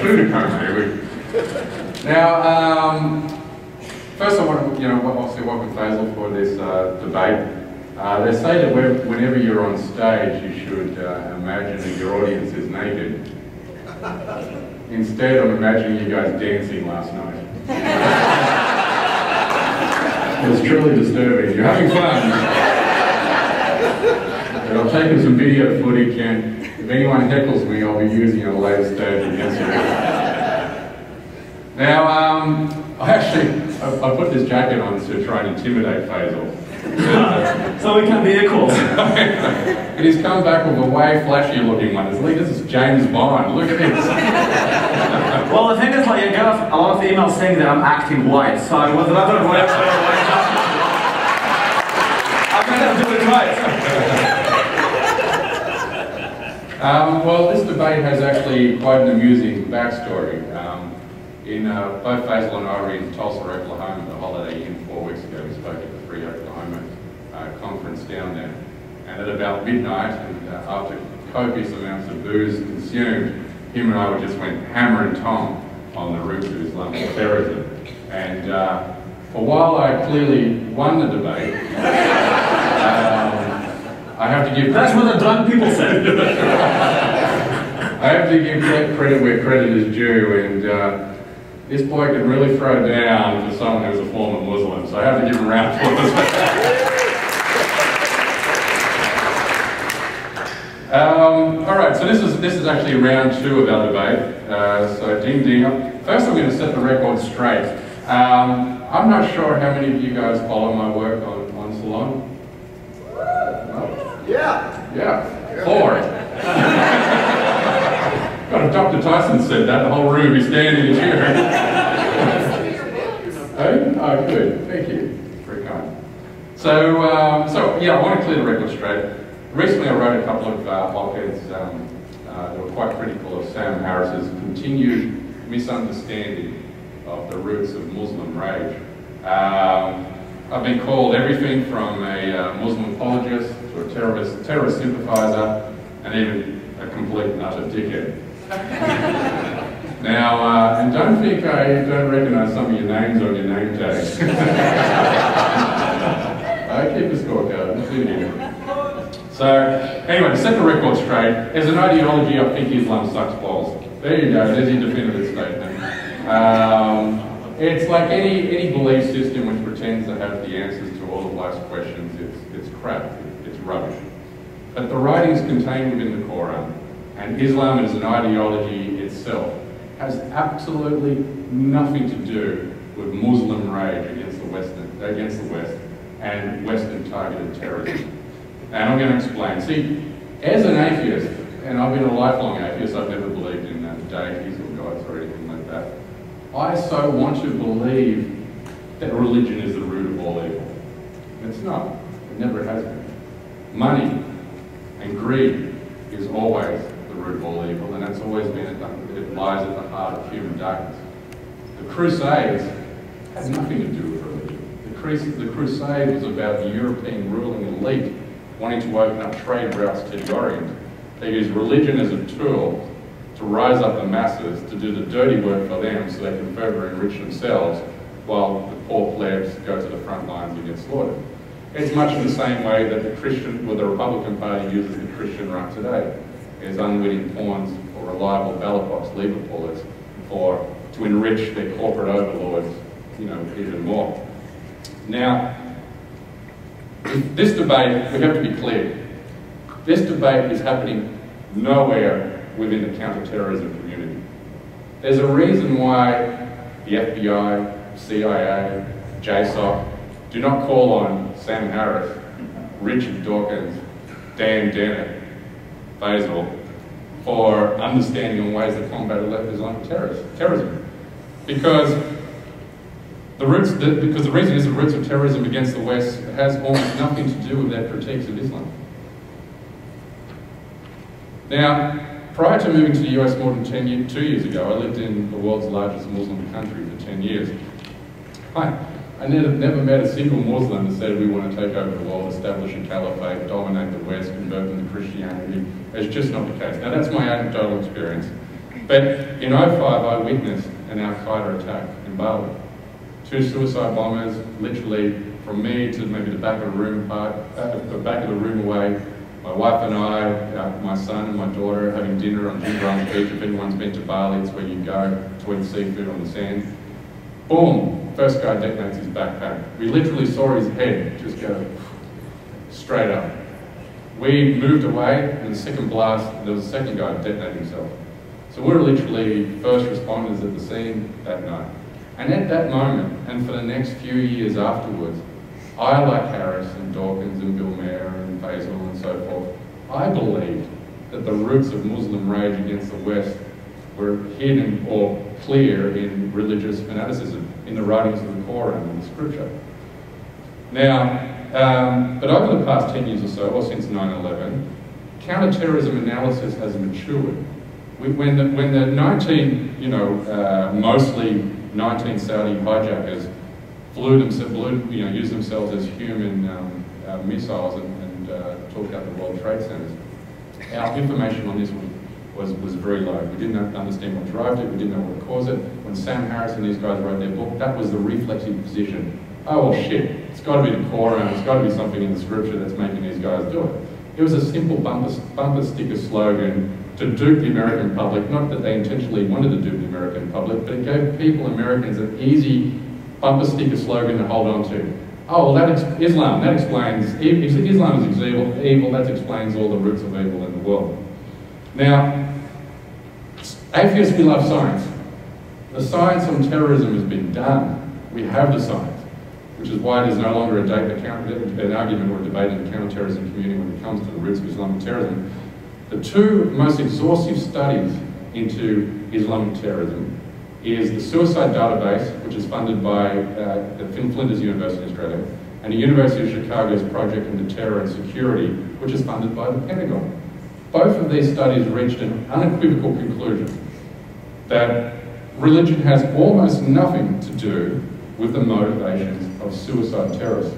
food at home here. Now, first I want to, obviously welcome Faisal for this debate. They say that whenever you're on stage, you should imagine that your audience is naked. Instead, I'm imagining you guys dancing last night. It was truly disturbing. You're having fun. But I've taken some video footage, and if anyone heckles me, I'll be using it at a later stage against you. Now, I put this jacket on to try and intimidate Faisal. So we can be equals. And he's come back with a way flashier looking one. It's like, this is James Bond. Look at this. Well, the thing is, like, I get a lot of emails saying that I'm acting white, so I was rather white. I'm gonna do it right. Well, this debate has actually quite an amusing backstory. Both Faisal and I were in Tulsa, Oklahoma, the Holiday Inn 4 weeks ago. We spoke at the Free Oklahoma conference down there. And at about midnight, and after copious amounts of booze consumed, him and I just went hammer and tong on the roots of Islamic terrorism. And for while I clearly won the debate, I have to give... That's what the drunk people say. I have to give credit where credit is due, and this boy can really throw down for someone who's a former Muslim, so I have to give him a round of applause. All right, so this is actually round 2 of our debate. So ding ding. First, I'm going to set the record straight. I'm not sure how many of you guys follow my work on Salon. No? Yeah. 4. God, if Dr. Tyson said that, the whole room would be standing and cheering. Oh, good. Thank you. Very kind. So yeah, I want to clear the record straight. Recently, I wrote a couple of op-eds that were quite critical of Sam Harris's continued misunderstanding of the roots of Muslim rage. I've been called everything from a Muslim apologist to a terrorist sympathizer, and even a complete and utter dickhead. Now, and don't think I don't recognise some of your names on your name tag. I keep a scorecard, it's in here. So, anyway, to set the record straight, as an ideology, I think Islam sucks balls. There you go, there's your definitive statement. It's like any belief system which pretends to have the answers to all of life's questions. It's crap, it's rubbish. But the writings contained within the Quran, and Islam as an ideology itself, has absolutely nothing to do with Muslim rage against the West and Western targeted terrorism. And I'm going to explain. See, as an atheist, and I've been a lifelong atheist, I've never believed in deities or gods or anything like that, I so want to believe that religion is the root of all evil. It's not. It never has been. Money and greed is always the root of all evil, and that's always been, it lies at the heart of human darkness. The Crusades had nothing to do with religion. The Crusade was about the European ruling elite wanting to open up trade routes to the Orient. They used religion as a tool to rise up the masses, to do the dirty work for them so they can further enrich themselves while the poor plebs go to the front lines and get slaughtered. It's much in the same way that the Republican Party uses the Christian right today as unwitting pawns or reliable ballot box lever pullers to enrich their corporate overlords, even more. Now, this debate, we have to be clear, this debate is happening nowhere within the counter-terrorism community. There's a reason why the FBI, CIA, JSOC do not call on Sam Harris, Richard Dawkins, Dan Dennett, Faisal, for understanding on ways to combat Islamic terrorism. Because the reason is the roots of terrorism against the West has almost nothing to do with their critiques of Islam. Now, prior to moving to the US more than 2 years ago, I lived in the world's largest Muslim country for 10 years. I never met a single Muslim that said we want to take over the world, establish a caliphate, dominate the West, convert them to Christianity. It's just not the case. Now, that's my anecdotal experience. But in '05, I witnessed an Al-Qaeda attack in Bali. 2 suicide bombers, literally from me to maybe the back of the room, away. My wife and I, my son and my daughter, having dinner on Jimbaran Beach. If anyone's been to Bali, it's where you go to eat seafood on the sand. Boom! First guy detonates his backpack. We literally saw his head just go straight up. We moved away, and the second blast, there was a second guy detonating himself. So we were literally first responders at the scene that night. And at that moment, and for the next few years afterwards, I, like Harris and Dawkins and Bill Mayer and Faisal and so forth, I believed that the roots of Muslim rage against the West were hidden or clear in religious fanaticism, in the writings of the Quran and the scripture. Now, but over the past 10 years or so, or since 9/11, counterterrorism analysis has matured. When the 19, mostly 19 Saudi hijackers used themselves as human missiles and took out the World Trade Centers, our information on this was very low. We didn't understand what drove it, we didn't know what caused it. When Sam Harris and these guys wrote their book, that was the reflexive position. Oh well shit, it's got to be the Quran, it's got to be something in the scripture that's making these guys do it. It was a simple bumper sticker slogan to dupe the American public, not that they intentionally wanted to dupe the American public, but it gave Americans, an easy bumper sticker slogan to hold on to. Oh, well, that's Islam, that explains, if Islam is evil, that explains all the roots of evil in the world. Now, atheists, we love science. The science on terrorism has been done. We have the science, which is why there's no longer an argument or a debate in the counterterrorism community when it comes to the roots of Islamic terrorism. The 2 most exhaustive studies into Islamic terrorism is the Suicide Database, which is funded by the Flinders University in Australia, and the University of Chicago's Project into Terror and Security, which is funded by the Pentagon. Both of these studies reached an unequivocal conclusion that religion has almost nothing to do with the motivations of suicide terrorists.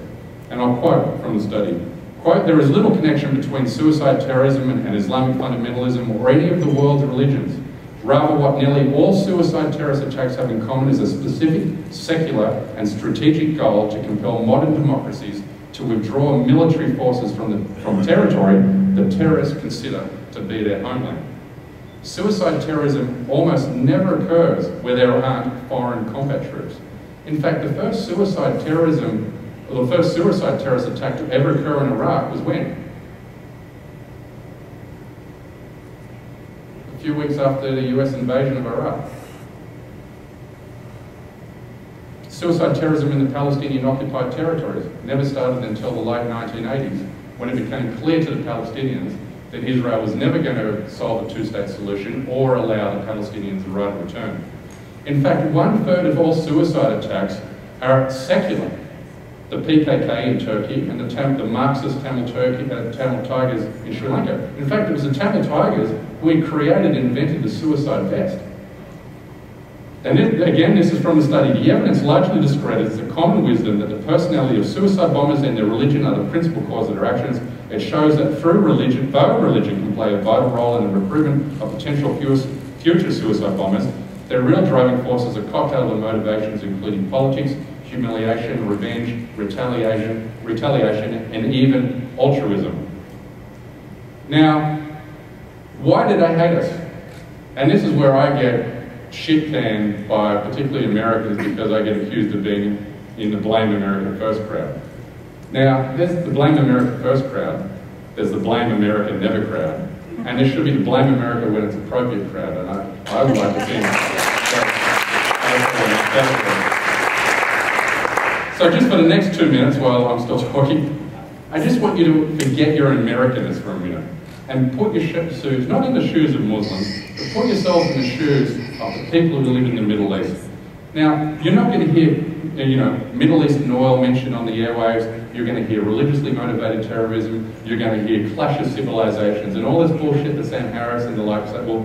And I'll quote from the study. Quote, "There is little connection between suicide terrorism and Islamic fundamentalism or any of the world's religions. Rather, what nearly all suicide terrorist attacks have in common is a specific, secular and strategic goal to compel modern democracies to withdraw military forces from territory that terrorists consider to be their homeland. Suicide terrorism almost never occurs where there aren't foreign combat troops. In fact, the first suicide terrorist attack to ever occur in Iraq was when? A few weeks after the US invasion of Iraq. Suicide terrorism in the Palestinian occupied territories never started until the late 1980s, when it became clear to the Palestinians that Israel was never going to solve a 2-state solution or allow the Palestinians the right of return. In fact, 1/3 of all suicide attacks are secular. The PKK in Turkey and the Marxist Tamil Tigers in Sri Lanka. In fact, it was the Tamil Tigers who created and invented the suicide vest. And again, this is from the study. The evidence largely discredits the common wisdom that the personality of suicide bombers and their religion are the principal cause of their actions. It shows that though religion can play a vital role in the recruitment of potential future suicide bombers, their real driving forces are cocktail of motivations including politics, humiliation, revenge, retaliation, and even altruism. Now, why did they hate us? And this is where I get shit canned by particularly Americans because I get accused of being in the Blame America First crowd. Now, there's the Blame America First crowd, there's the Blame America Never crowd, and there should be the Blame America when it's appropriate crowd, and I would like to think So just for the next 2 minutes while I'm still talking, I just want you to forget your Americanness for a minute and put your shoes, not in the shoes of Muslims, but put yourselves in the shoes of the people who live in the Middle East. Now, you're not going to hear, Middle Eastern oil mentioned on the airwaves. You're going to hear religiously motivated terrorism. You're going to hear clash of civilizations and all this bullshit that Sam Harris and the likes that will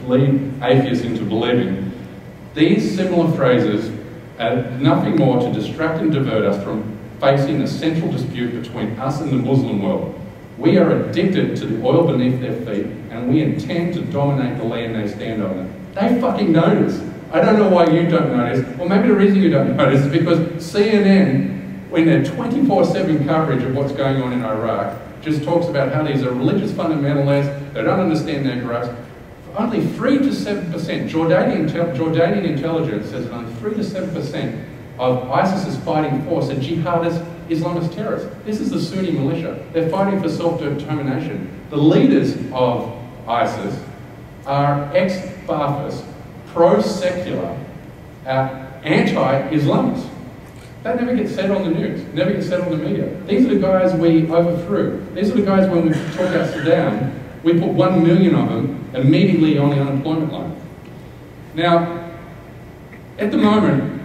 lead atheists into believing. These similar phrases are nothing more to distract and divert us from facing a central dispute between us and the Muslim world. We are addicted to the oil beneath their feet, and we intend to dominate the land they stand on. They fucking notice. I don't know why you don't notice. Well, maybe the reason you don't notice is because CNN, when their 24/7 coverage of what's going on in Iraq, just talks about how these are religious fundamentalists, they don't understand their grasp. Only 3 to 7%, Jordanian intelligence says that only 3 to 7% of ISIS's fighting force are jihadist Islamist terrorists. This is the Sunni militia. They're fighting for self-determination. The leaders of ISIS are ex-Ba'athist, pro-secular, anti-Islamists. That never gets said on the news, never gets said on the media. These are the guys we overthrew. These are the guys when we took out Saddam, we put 1 million of them immediately on the unemployment line. Now, at the moment,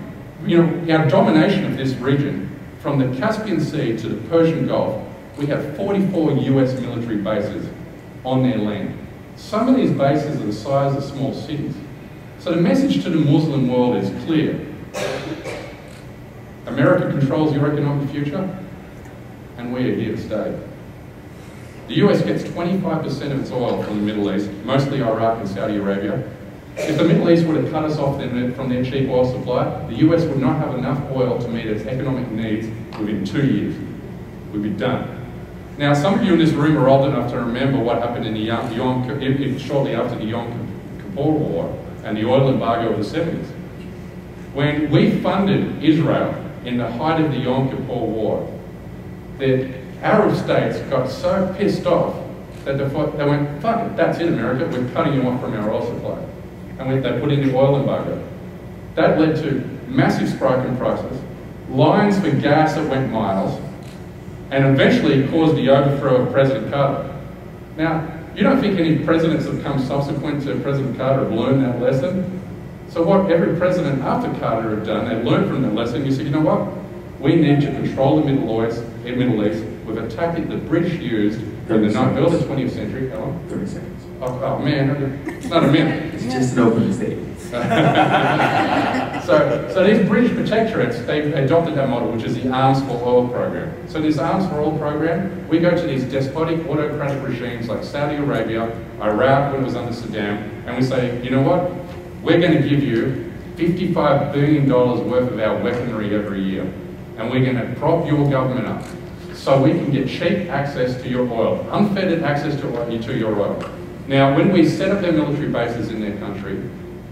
our domination of this region, from the Caspian Sea to the Persian Gulf, we have 44 US military bases on their land. Some of these bases are the size of small cities. So the message to the Muslim world is clear. America controls your economic future, and we are here to stay. The US gets 25% of its oil from the Middle East, mostly Iraq and Saudi Arabia. If the Middle East were to cut us off from their cheap oil supply, the US would not have enough oil to meet its economic needs within 2 years. We'd be done. Now, some of you in this room are old enough to remember what happened in the shortly after the Yom Kippur War and the oil embargo of the 70s. When we funded Israel in the height of the Yom Kippur War, the Arab states got so pissed off that they went, fuck it, that's it, America, we're cutting you off from our oil supply. And they put in the oil embargo. That led to massive spike in prices, lines for gas that went miles, and eventually caused the overthrow of President Carter. Now, you don't think any presidents that have come subsequent to President Carter have learned that lesson? So what every president after Carter have done, they've learned from that lesson. You say, you know what? We need to control the Middle East with a tactic the British used in the early 20th century. How long? 30 seconds. Oh man, it's not a minute. It's just an opening statement. So these British protectorates, they adopted that model, which is the Arms for Oil program. So this Arms for Oil program, we go to these despotic autocratic regimes like Saudi Arabia, Iraq when it was under Saddam, and we say, you know what? We're going to give you $55 billion worth of our weaponry every year, and we're going to prop your government up so we can get cheap access to your oil, unfettered access to your oil. Now, when we set up their military bases in their country,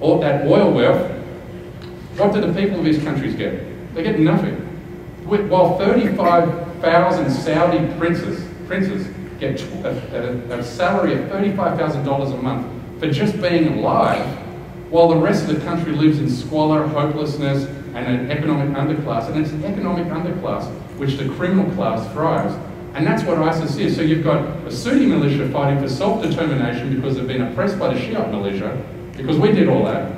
all that oil wealth, what do the people of these countries get? They get nothing. While 35,000 Saudi princes get a salary of $35,000 a month for just being alive, while the rest of the country lives in squalor, hopelessness, and an economic underclass. And it's an economic underclass which the criminal class thrives. And that's what ISIS is. So you've got a Sunni militia fighting for self-determination because they've been oppressed by the Shiite militia, because we did all that.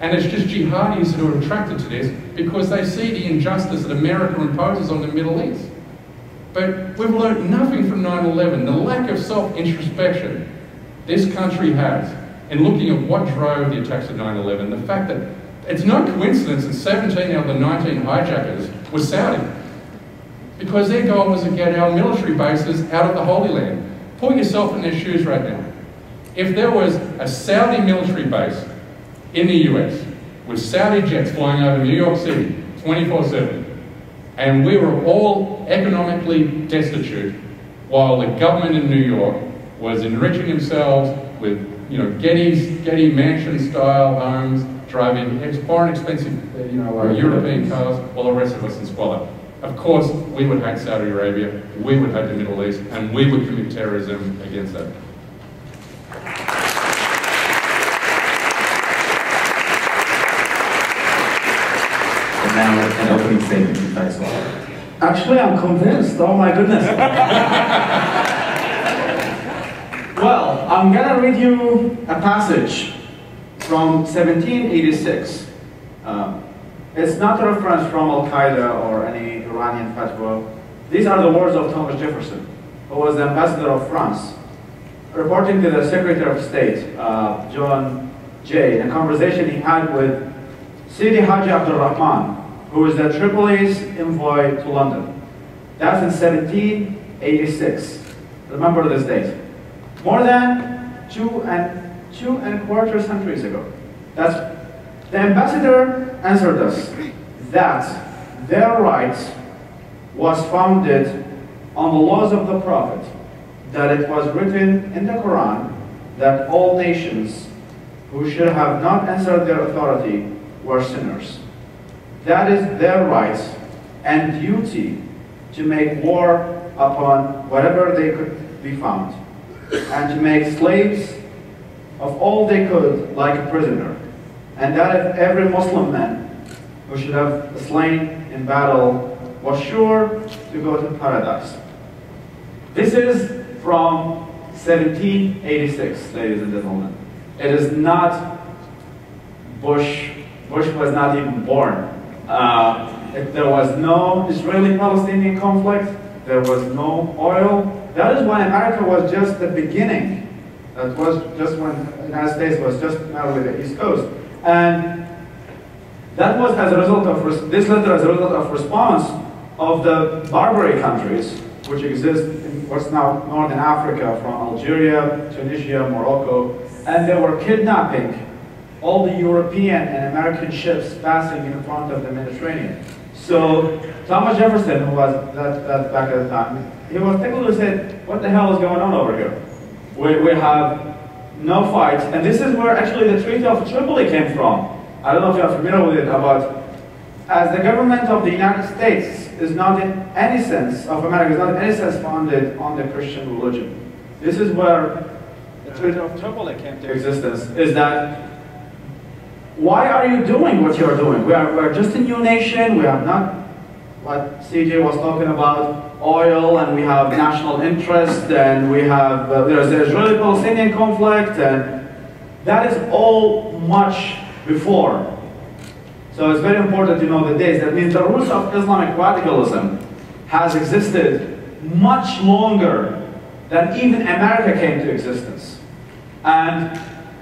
And it's just jihadis who are attracted to this because they see the injustice that America imposes on the Middle East. But we've learned nothing from 9/11, the lack of self-introspection this country has in looking at what drove the attacks of 9/11, the fact that it's no coincidence that 17 out of the 19 hijackers were Saudi, because their goal was to get our military bases out of the Holy Land. Put yourself in their shoes right now. If there was a Saudi military base in the US with Saudi jets flying over New York City 24/7, and we were all economically destitute while the government in New York was enriching themselves with Getty mansion-style homes, driving foreign expensive European cars, while the rest of us in squalor. Of course, we would hate Saudi Arabia, we would hate the Middle East, and we would commit terrorism against that. And now an opening statement from Faisal. Actually, I'm convinced. Oh my goodness. Well, I'm gonna read you a passage from 1786. It's not a reference from Al-Qaeda or any Iranian fatwa. These are the words of Thomas Jefferson, who was the ambassador of France, reporting to the Secretary of State, John Jay, in a conversation he had with Sidi Haji Abdul Rahman, who was the Tripoli's envoy to London. That's in 1786. Remember this date. More than two and a quarter centuries ago. The ambassador answered us that their rights was founded on the laws of the Prophet, that it was written in the Quran that all nations who should have not answered their authority were sinners. That is their rights and duty to make war upon whatever they could be found, and to make slaves of all they could like a prisoner, and that if every Muslim man who should have slain in battle was sure to go to paradise. This is from 1786, ladies and gentlemen. It is not Bush. Bush was not even born. There was no Israeli-Palestinian conflict. There was no oil. That is when America was just the beginning. That was just when the United States was just narrowly the East Coast. And that was as a result of, this letter as a result of response of the Barbary countries, which exist in what's now Northern Africa, from Algeria, Tunisia, Morocco, and they were kidnapping all the European and American ships passing in front of the Mediterranean. So Thomas Jefferson, who was that back at the time, he was technically said, what the hell is going on over here? We have no fight, and this is where actually the Treaty of Tripoli came from. I don't know if you're familiar with it, but as the government of the United States is not in any sense, of America is not in any sense founded on the Christian religion. This is where the Treaty of Tripoli came to existence, is that why are you doing what you're doing? We're just a new nation, we have not, what CJ was talking about, oil, and we have national interest, and we have, there's the Israeli-Palestinian conflict, and that is all much before. So it's very important to know the dates. That means the roots of Islamic radicalism has existed much longer than even America came to existence.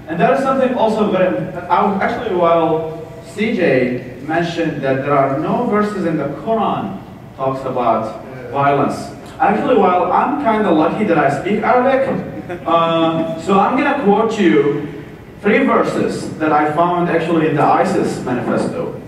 And that is something also very, actually while CJ mentioned that there are no verses in the Quran talks about violence. Actually, while I'm kind of lucky that I speak Arabic, so I'm going to quote you 3 verses that I found actually in the ISIS manifesto.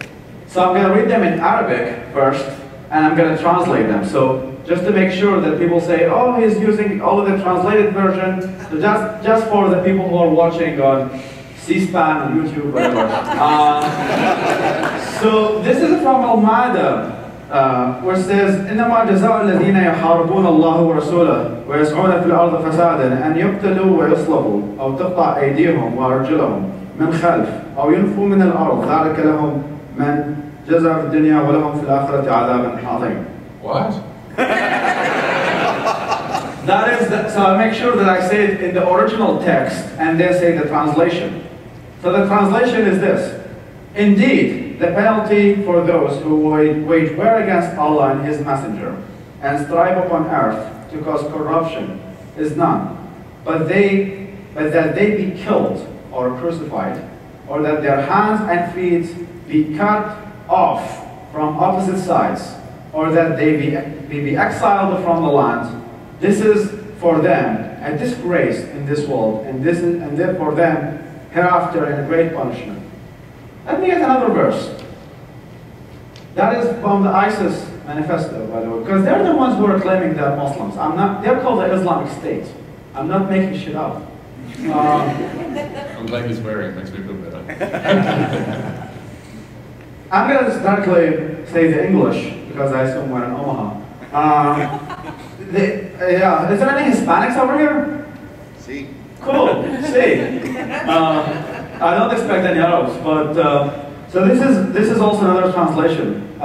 So I'm going to read them in Arabic first, and I'm going to translate them. So just to make sure that people say, oh, he's using all of the translated version, so just for the people who are watching on C-SPAN and YouTube, whatever. So this is from Al-Ma'idah, where it says, إنما جزاء الذين يحاربون الله ورسوله ويسعون في الأرض فسادا أن يقتلوا ويصلبوا أو تقطع أيديهم وأرجلهم من خلف أو ينفوا من الأرض ذلك لهم من جزاء في الدنيا ولهم في الآخرة عذاب عظيم. What? That is, so I make sure that I say it in the original text and then say the translation. So the translation is this: indeed, the penalty for those who wage war against Allah and His Messenger and strive upon earth to cause corruption is none, but that they be killed or crucified, or that their hands and feet be cut off from opposite sides, or that they be exiled from the land. This is for them a disgrace in this world, and then for them hereafter in a great punishment. Let me get another verse. That is from the ISIS manifesto, by the way, because they're the ones who are claiming they're Muslims. They're called the Islamic State. I'm not making shit up. I'm glad you're swearing, makes me feel better. I'm going to directly say the English, because I assume we're in Omaha. Yeah, is there any Hispanics over here? See. Cool, see. I don't expect any Arabs, but so this is also another translation.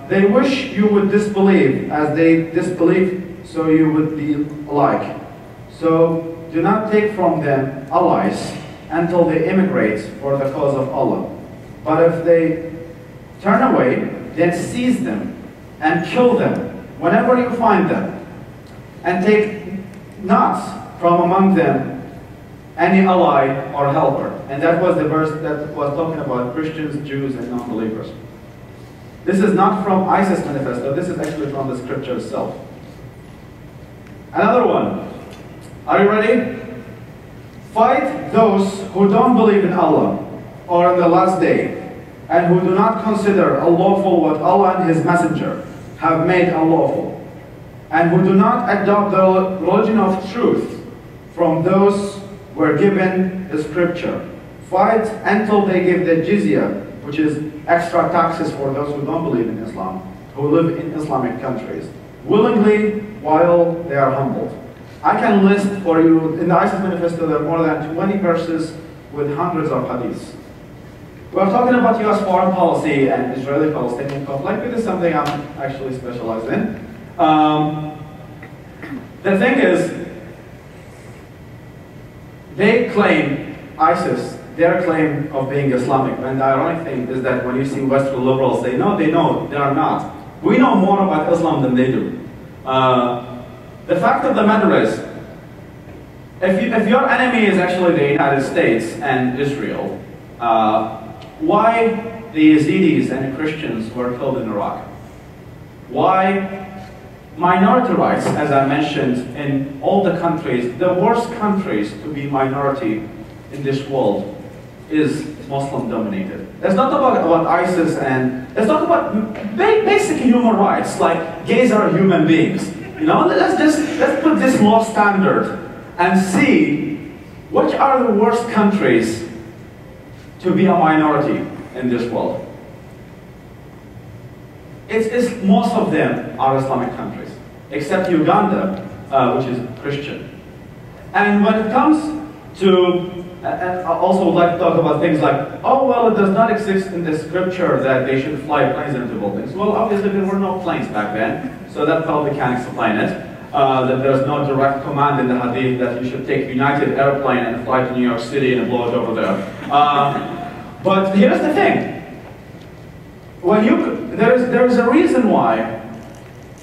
They wish you would disbelieve as they disbelieve, so you would be alike. So do not take from them allies until they immigrate for the cause of Allah. But if they turn away, then seize them and kill them whenever you find them, and take not from among them any ally or helper. And that was the verse that was talking about Christians, Jews, and non-believers. This is not from ISIS manifesto, this is actually from the scripture itself. Another one. Are you ready? Fight those who don't believe in Allah or in the last day, and who do not consider unlawful what Allah and His Messenger have made unlawful, and who do not adopt the religion of truth from those who were given the scripture. Fight until they give the jizya, which is extra taxes for those who don't believe in Islam, who live in Islamic countries, willingly while they are humbled. I can list for you, in the ISIS manifesto, there are more than 20 verses with hundreds of hadiths. We're talking about US foreign policy and Israeli-Palestinian conflict. This is something I'm actually specialized in. The thing is, they claim, ISIS, their claim of being Islamic. And the ironic thing is that when you see Western liberals say, no, they are not. We know more about Islam than they do. The fact of the matter is, if your enemy is actually the United States and Israel, why the Yazidis and the Christians were killed in Iraq? Why minority rights, as I mentioned, in all the countries, the worst countries to be minority in this world is Muslim dominated. It's not about ISIS, and it's not about basic human rights, like gays are human beings. You know, let's put this law standard and see which are the worst countries to be a minority in this world. Most of them are Islamic countries, except Uganda, which is Christian. And when it comes to, and I also would like to talk about things like, oh, well, it does not exist in the scripture that they should fly planes into buildings. Well, obviously there were no planes back then, so that probably can't explain it. That there's no direct command in the hadith that you should take United airplane and fly to New York City and blow it over there. But here's the thing. There is a reason why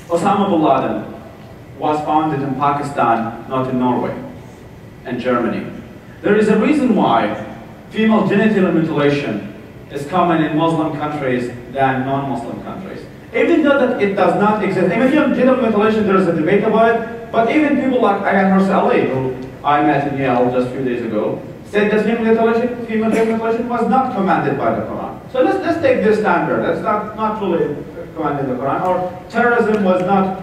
Osama bin Laden was founded in Pakistan, not in Norway and Germany. There is a reason why female genital mutilation is common in Muslim countries than non-Muslim countries. Even though that it does not exist. Even genital mutilation, there is a debate about it, but even people like Ayaan Hirsi Ali, who I met in Yale just a few days ago, said that female genital mutilation was not commanded by the Quran. So let's take this standard. That's not truly commanded in the Quran. Or terrorism was not,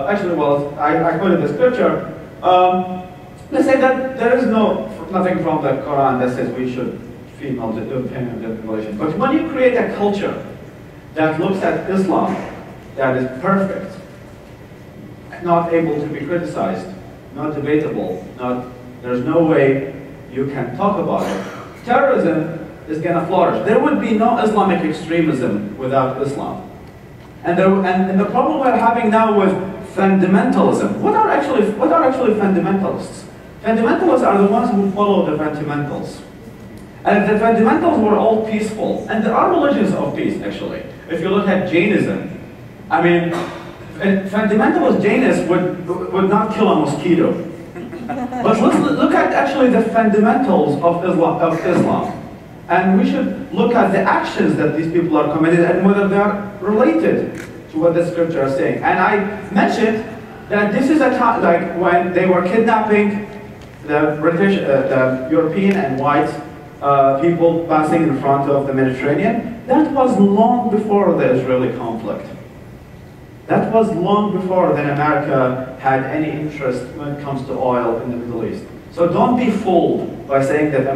actually, well, I quoted the scripture. Let's say that there is nothing from the Quran that says we should female genital mutilation. But when you create a culture that looks at Islam that is perfect, not able to be criticized, not debatable, there's no way you can talk about it, terrorism is going to flourish. There would be no Islamic extremism without Islam. And the problem we're having now with fundamentalism, what are actually fundamentalists? Fundamentalists are the ones who follow the fundamentals. And the fundamentals were all peaceful. And there are religions of peace, actually. If you look at Jainism, I mean, fundamentalist Jainists would not kill a mosquito. But let's look at actually the fundamentals of Islam. And we should look at the actions that these people are committing and whether they are related to what the scripture is saying. And I mentioned that this is a time, like when they were kidnapping the British, the European and white people passing in front of the Mediterranean. That was long before the Israeli conflict. That was long before then America had any interest when it comes to oil in the Middle East. So don't be fooled by saying that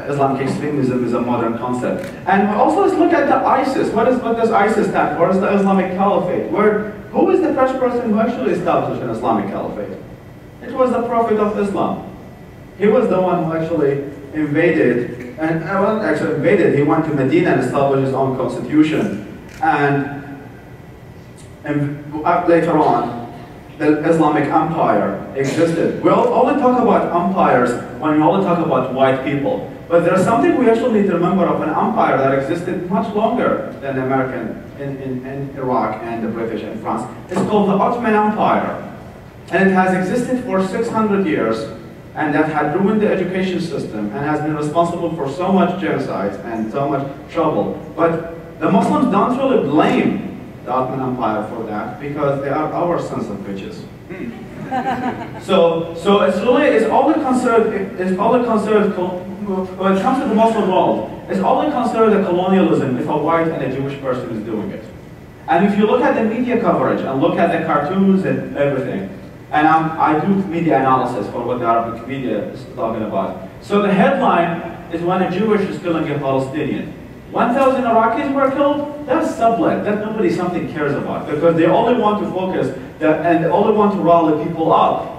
Islamic extremism is a modern concept. And also let's look at the ISIS. What does ISIS stand for? What is the Islamic Caliphate? Who is the first person who actually established an Islamic Caliphate? It was the Prophet of Islam. He was the one who actually invaded, and well, actually invaded, he went to Medina and established his own constitution. And later on, the Islamic Empire existed. We'll only talk about empires when we only talk about white people. But there's something we actually need to remember of an empire that existed much longer than the American in Iraq and the British in France. It's called the Ottoman Empire. And it has existed for 600 years. And that had ruined the education system and has been responsible for so much genocide and so much trouble. But the Muslims don't really blame the Ottoman Empire for that because they are our sons of bitches. So it's only considered when it comes to the Muslim world, it's only considered a colonialism if a white and a Jewish person is doing it. And if you look at the media coverage and look at the cartoons and everything, and I do media analysis for what the Arabic media is talking about. So the headline is when a Jewish is killing a Palestinian. 1,000 Iraqis were killed? That's sublet. That nobody something cares about because they only want to focus and they only want to rally people up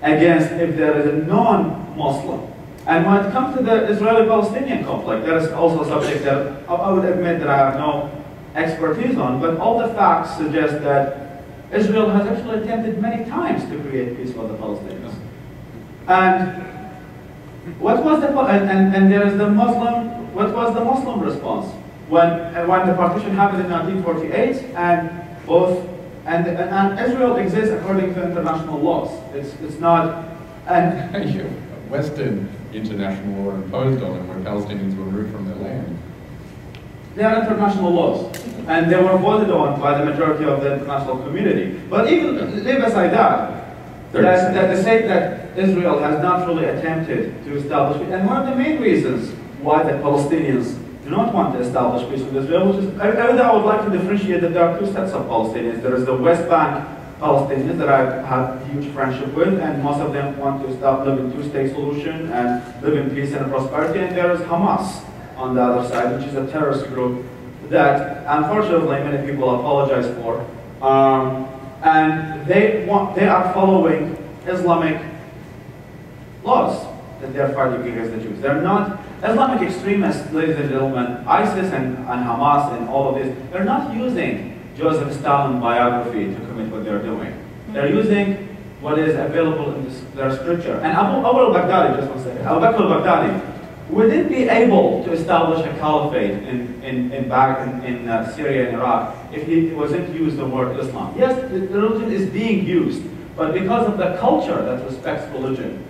against if there is a non-Muslim. And when it comes to the Israeli-Palestinian conflict, that is also a subject that I would admit that I have no expertise on, but all the facts suggest that Israel has actually attempted many times to create peace for the Palestinians. And what was the and there is the Muslim. What was the Muslim response when the partition happened in 1948 and Israel exists according to international laws. It's not and Western international law imposed on them when Palestinians were removed from their land. They are international laws, and they were voted on by the majority of the international community. But even leave aside that they say that Israel has not really attempted to establish it. And one of the main reasons why the Palestinians do not want to establish peace with Israel, which is, I would like to differentiate that there are two sets of Palestinians. There is the West Bank Palestinians that I have huge friendship with, and most of them want to live in two-state solution and live in peace and prosperity. And there is Hamas on the other side, which is a terrorist group that, unfortunately, many people apologize for. And they are following Islamic laws that they are fighting against the Jews. They're not Islamic extremists, ladies and gentlemen. ISIS and Hamas and all of this, they're not using Joseph Stalin biography to commit what they're doing. They're using what is available in their scripture. And Abu al-Baghdadi, just one second, Abu Bakr al-Baghdadi wouldn't be able to establish a caliphate in Syria and Iraq if he wasn't used the word Islam. Yes, the religion is being used, but because of the culture that respects religion.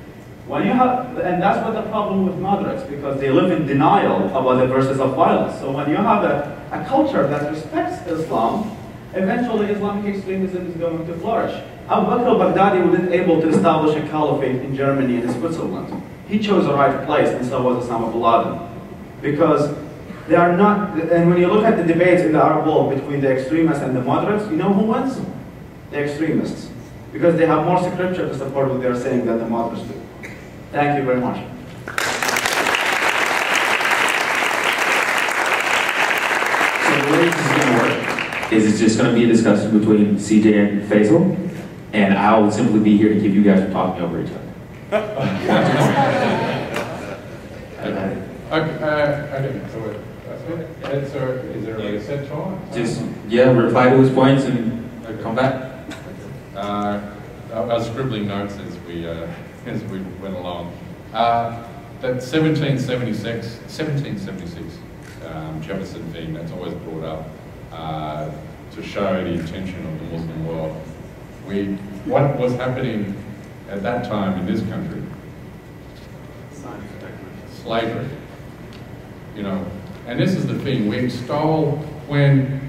When you have, and that's what the problem with moderates, because they live in denial about the verses of violence. So when you have a culture that respects Islam, eventually Islamic extremism is going to flourish. Abu Bakr al-Baghdadi wasn't able to establish a caliphate in Germany and in Switzerland. He chose the right place, and so was Osama bin Laden. Because they are not, and when you look at the debates in the Arab world between the extremists and the moderates, you know who wins? The extremists. Because they have more scripture to support what they're saying than the moderates do. Thank you very much. So the way this is going to work is it's just going to be a discussion between CJ and Faisal, and I'll simply be here to keep you guys from talking over each other. Okay, so is there a set time? Just, reply to his points and come back. I was scribbling notes as we went along. That 1776 Jefferson theme, that's always brought up to show the intention of the Muslim world. What was happening at that time in this country? Slavery. You know, and this is the thing, we extol, when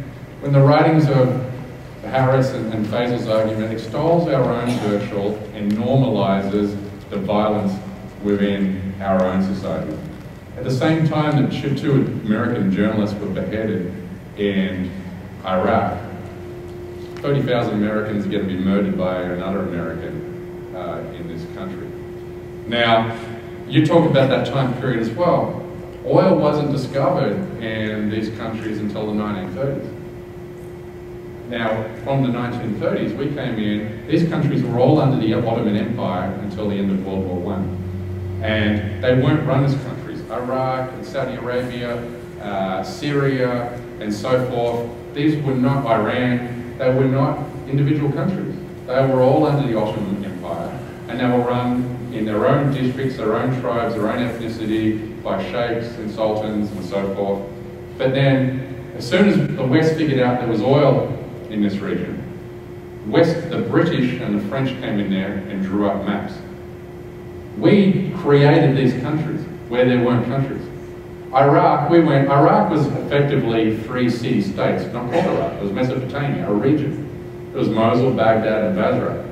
the writings of Harris and Faisal's argument extols our own virtual and normalizes the violence within our own society. At the same time that two American journalists were beheaded in Iraq, 30,000 Americans are going to be murdered by another American in this country. Now, you talk about that time period as well. Oil wasn't discovered in these countries until the 1930s. Now, from the 1930s, we came in, these countries were all under the Ottoman Empire until the end of World War I. And they weren't run as countries. Iraq and Saudi Arabia, Syria, and so forth, these were not Iran, they were not individual countries. They were all under the Ottoman Empire, and they were run in their own districts, their own tribes, their own ethnicity, by sheikhs and sultans and so forth. But then, as soon as the West figured out there was oil in this region, the British and the French came in there and drew up maps. We created these countries where there weren't countries. Iraq was effectively 3 city-states, not called Iraq, it was Mesopotamia, a region. It was Mosul, Baghdad, and Basra.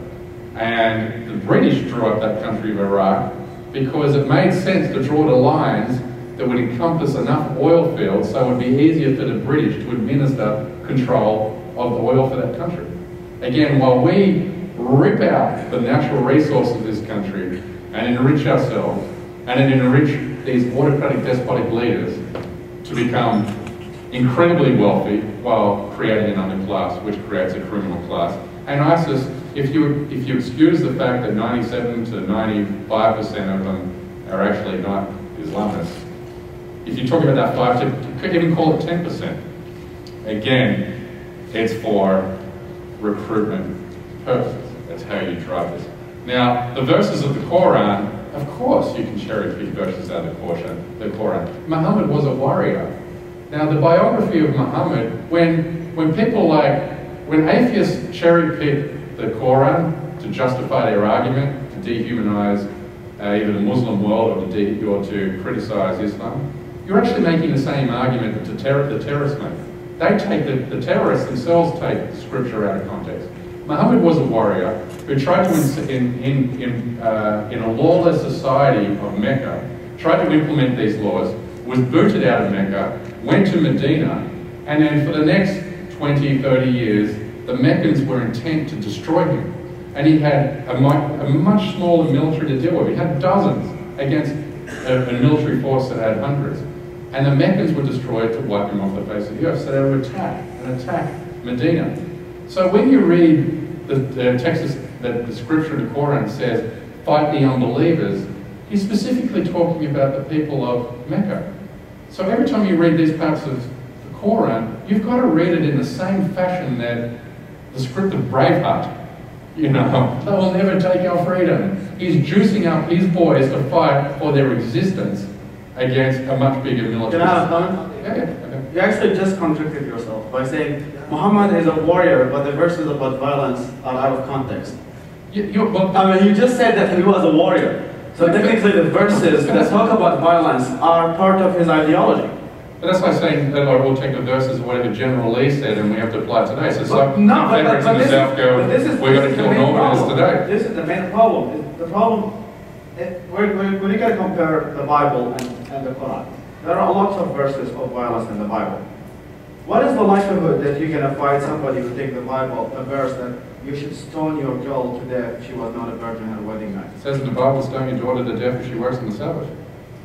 And the British drew up that country of Iraq because it made sense to draw the lines that would encompass enough oil fields so it would be easier for the British to administer control of the oil for that country. Again, while we rip out the natural resources of this country and enrich ourselves and then enrich these autocratic despotic leaders to become incredibly wealthy while creating an underclass which creates a criminal class. And ISIS, if you excuse the fact that 97 to 95% of them are actually not Islamists, if you talk about that 5 to, you could even call it 10%. Again, it's for recruitment purposes. That's how you drive this. Now, the verses of the Quran, of course you can cherry pick verses out of the Quran. Muhammad was a warrior. Now, the biography of Muhammad, when atheists cherry pick the Quran to justify their argument, to dehumanize either the Muslim world or to criticize Islam, you're actually making the same argument that the terrorists make. They take the terrorists themselves take scripture out of context. Muhammad was a warrior who tried to, in a lawless society of Mecca, tried to implement these laws, was booted out of Mecca, went to Medina, and then for the next 20, 30 years, the Meccans were intent to destroy him. And he had a much smaller military to deal with. He had dozens against a military force that had hundreds. And the Meccans were destroyed to wipe him off the face of the earth. So they would attack Medina. So when you read the text, the scripture in the Quran says, fight the unbelievers, he's specifically talking about the people of Mecca. So every time you read these parts of the Quran, you've got to read it in the same fashion that the script of Braveheart, you know, they will never take our freedom. He's juicing up his boys to fight for their existence against a much bigger military. Can I have fun? Yeah, okay. You actually just contradicted yourself by saying Muhammad is a warrior, but the verses about violence are out of context. You just said that he was a warrior. So technically the verses that talk about violence are part of his ideology. But that's like saying that we'll take the verses of whatever General Lee said and we have to apply it today. So Confederates in the South go, we're going to kill Normanists today. This is the main problem. The problem, when you got to compare the Bible and the Quran, there are lots of verses of violence in the Bible. What is the likelihood that you're going to fight somebody who take the Bible, a verse that you should stone your girl to death if she was not a virgin at her wedding night? It says in the Bible, stone your daughter to death if she works on the Sabbath.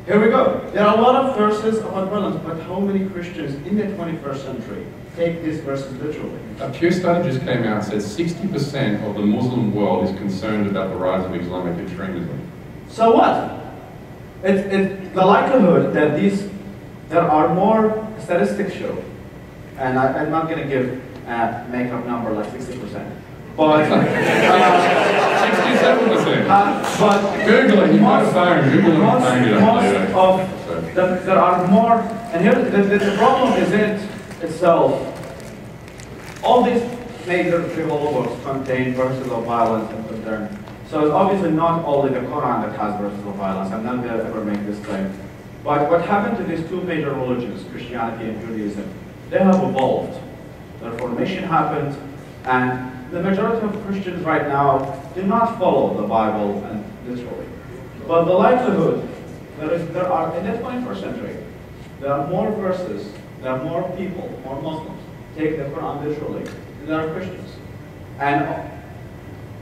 Here we go. There are a lot of verses about violence, but how many Christians in the 21st century take these verses literally? A Pew study just came out and said 60% of the Muslim world is concerned about the rise of Islamic extremism. So what? It's the likelihood that there are more statistics show, and I'm not going to give a make-up number like 60%. But 67%. But Google it. You might have found Google it and find it out later. There are more, and here the problem is it itself. All these major biblical books contain verses of violence and concern. So it's obviously not only the Quran that has verses of violence. I'm not going to ever make this claim. But what happened to these two major religions, Christianity and Judaism, they have evolved. The Reformation happened, and the majority of Christians right now do not follow the Bible and literally. But the likelihood, there are, in the 21st century, there are more verses, there are more people, more Muslims, take the Quran literally than there are Christians. And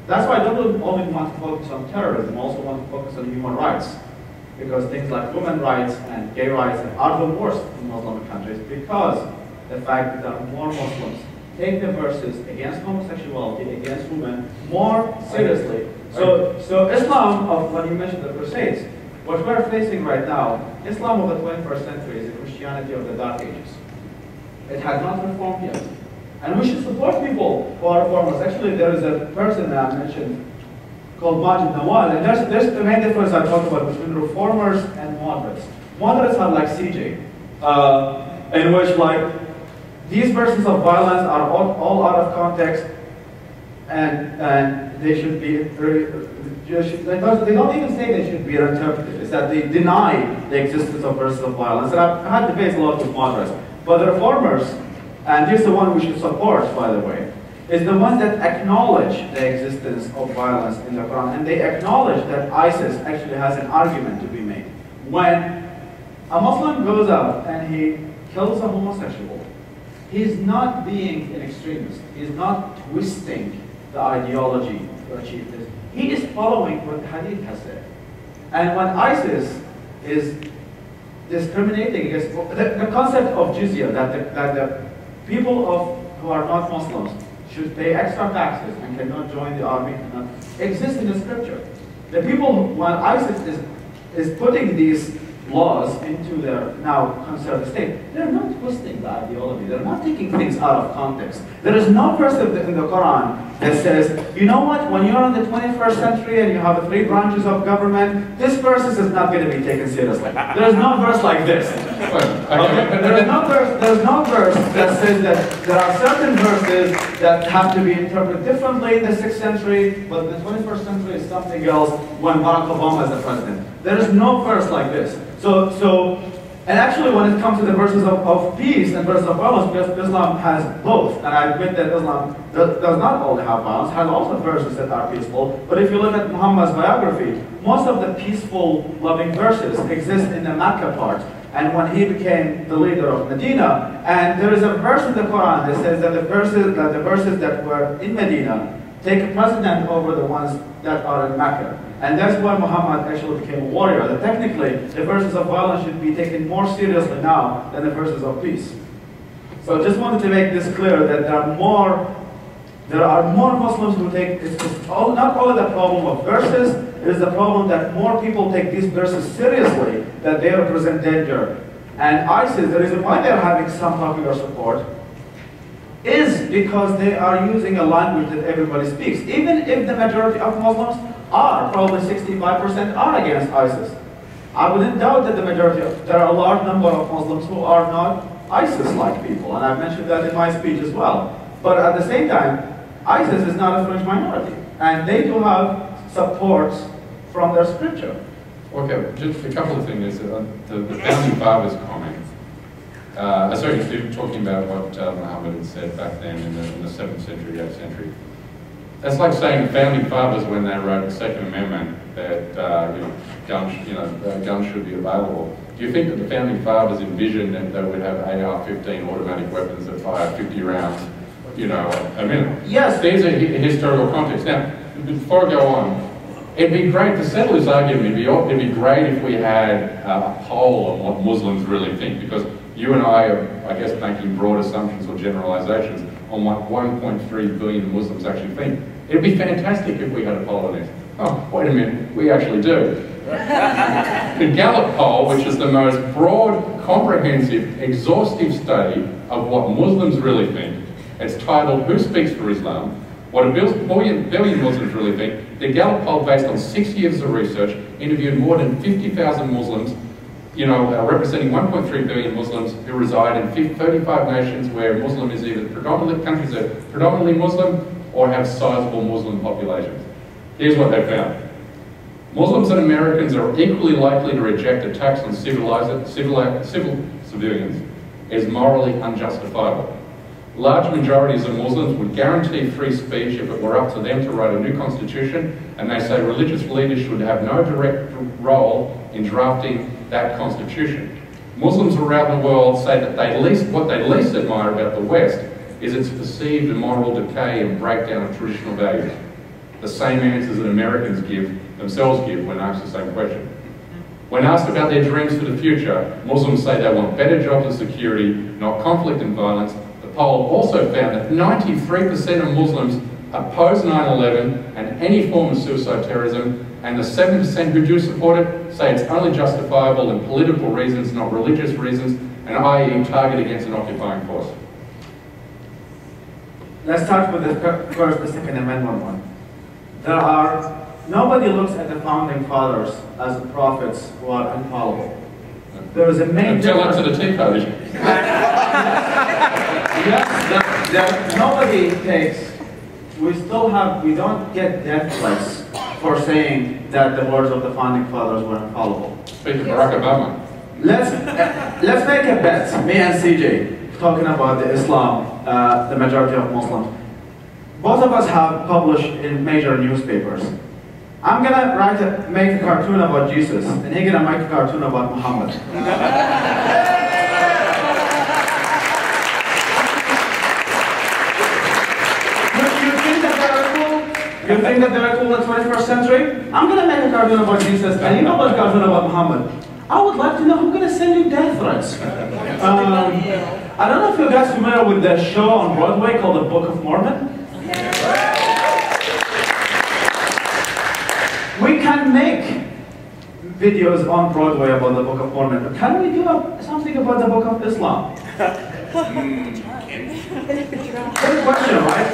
that's why I don't only want to focus on terrorism, I also want to focus on human rights. Because things like women's rights and gay rights are the worst in Muslim countries because the fact that there are more Muslims take the verses against homosexuality, against women, more seriously. So Islam, when you mentioned the Crusades, what we're facing right now, Islam of the 21st century is the Christianity of the Dark Ages. It had not reformed yet. And we should support people who are reformers. Actually, there is a person that I mentioned called Majid Nawaz, and there's the main difference I talk about between reformers and moderates. Moderates are like CJ, in which like these verses of violence are all out of context, and they should be. They don't even say they should be interpreted. It's that they deny the existence of verses of violence. And I've had debates a lot with moderates, but the reformers, and this is the one we should support, by the way. is the ones that acknowledge the existence of violence in the Quran, and they acknowledge that ISIS actually has an argument to be made. When a Muslim goes out and he kills a homosexual, he's not being an extremist. He's not twisting the ideology to achieve this. He is following what the Hadith has said. And when ISIS is discriminating against the concept of jizya, that the people who are not Muslims should pay extra taxes and cannot join the army, cannot exist in the scripture. The people, when ISIS is putting these laws into their now conservative state, they're not twisting the ideology. They're not taking things out of context. There is no verse in the Quran that says, you know what, when you're in the 21st century and you have the 3 branches of government, this verse is not going to be taken seriously. There's no verse like this. Okay? There's no verse that says that there are certain verses that have to be interpreted differently in the 6th century, but the 21st century is something else when Barack Obama is the president. There is no verse like this. And actually when it comes to the verses of peace and verses of violence, because Islam has both, and I admit that Islam does not only have violence, has also verses that are peaceful, but if you look at Muhammad's biography, most of the peaceful, loving verses exist in the Makkah part, and when he became the leader of Medina, and there is a verse in the Quran that says that the verses that were in Medina take a precedent over the ones that are in Mecca. And that's why Muhammad actually became a warrior. That technically, the verses of violence should be taken more seriously now than the verses of peace. So I just wanted to make this clear that there are more Muslims who take, not only the problem of verses, it is the problem that more people take these verses seriously, that they represent danger. And ISIS, the reason why they're having some popular support is because they are using a language that everybody speaks. Even if the majority of Muslims are, probably 65% are against ISIS. I wouldn't doubt that there are a large number of Muslims who are not ISIS-like people, and I've mentioned that in my speech as well. But at the same time, ISIS is not a fringe minority, and they do have support from their scripture. Okay, just a couple of things. The founding fathers comment. Sorry, you're talking about what Muhammad had said back then in the 7th century, 8th century. That's like saying the founding fathers, when they wrote the Second Amendment, that guns should be available. Do you think that the founding fathers envisioned that they would have AR-15 automatic weapons that fire 50 rounds, a minute? Yes. There's a historical context. Now, before I go on, it'd be great to settle this argument. It'd be great if we had a poll on what Muslims really think, because you and I are, I guess, making broad assumptions or generalizations on what 1.3 billion Muslims actually think. It'd be fantastic if we had a poll on this. Oh, wait a minute, we actually do. The Gallup poll, which is the most broad, comprehensive, exhaustive study of what Muslims really think, it's titled Who Speaks for Islam? What a billion Muslims really think. The Gallup poll, based on 6 years of research, interviewed more than 50,000 Muslims, representing 1.3 billion Muslims who reside in 35 nations where Muslim is either countries that are predominantly Muslim or have sizable Muslim populations. Here's what they found. Muslims and Americans are equally likely to reject attacks on civilians as morally unjustifiable. Large majorities of Muslims would guarantee free speech if it were up to them to write a new constitution, and they say religious leaders should have no direct role in drafting that constitution. Muslims around the world say that what they least admire about the West is its perceived immoral decay and breakdown of traditional values. The same answers that Americans themselves give when asked the same question. When asked about their dreams for the future, Muslims say they want better jobs and security, not conflict and violence. The poll also found that 93% of Muslims oppose 9/11 and any form of suicide terrorism, and the 7% who do support it say it's only justifiable in political reasons, not religious reasons, and i.e. target against an occupying force. Let's start with the Second Amendment one. Nobody looks at the founding fathers as prophets who are infallible. There is a main difference. Tell it to the Tea Party. Yes, nobody takes. We don't get death threats for saying that the words of the founding fathers were infallible. Speak to Barack Obama. Let's make a bet, me and CJ, talking about the Islam, the majority of Muslims. both of us have published in major newspapers. I'm gonna make a cartoon about Jesus, and he's gonna make a cartoon about Muhammad. You think that they're cool in the 21st century? I'm going to make a cartoon about Jesus, and you know about a cartoon about Muhammad. I would like to know who's going to send you death threats. I don't know if you guys are familiar with the show on Broadway called The Book of Mormon. We can make videos on Broadway about the Book of Mormon, but can we do something about the Book of Islam? Good question, right?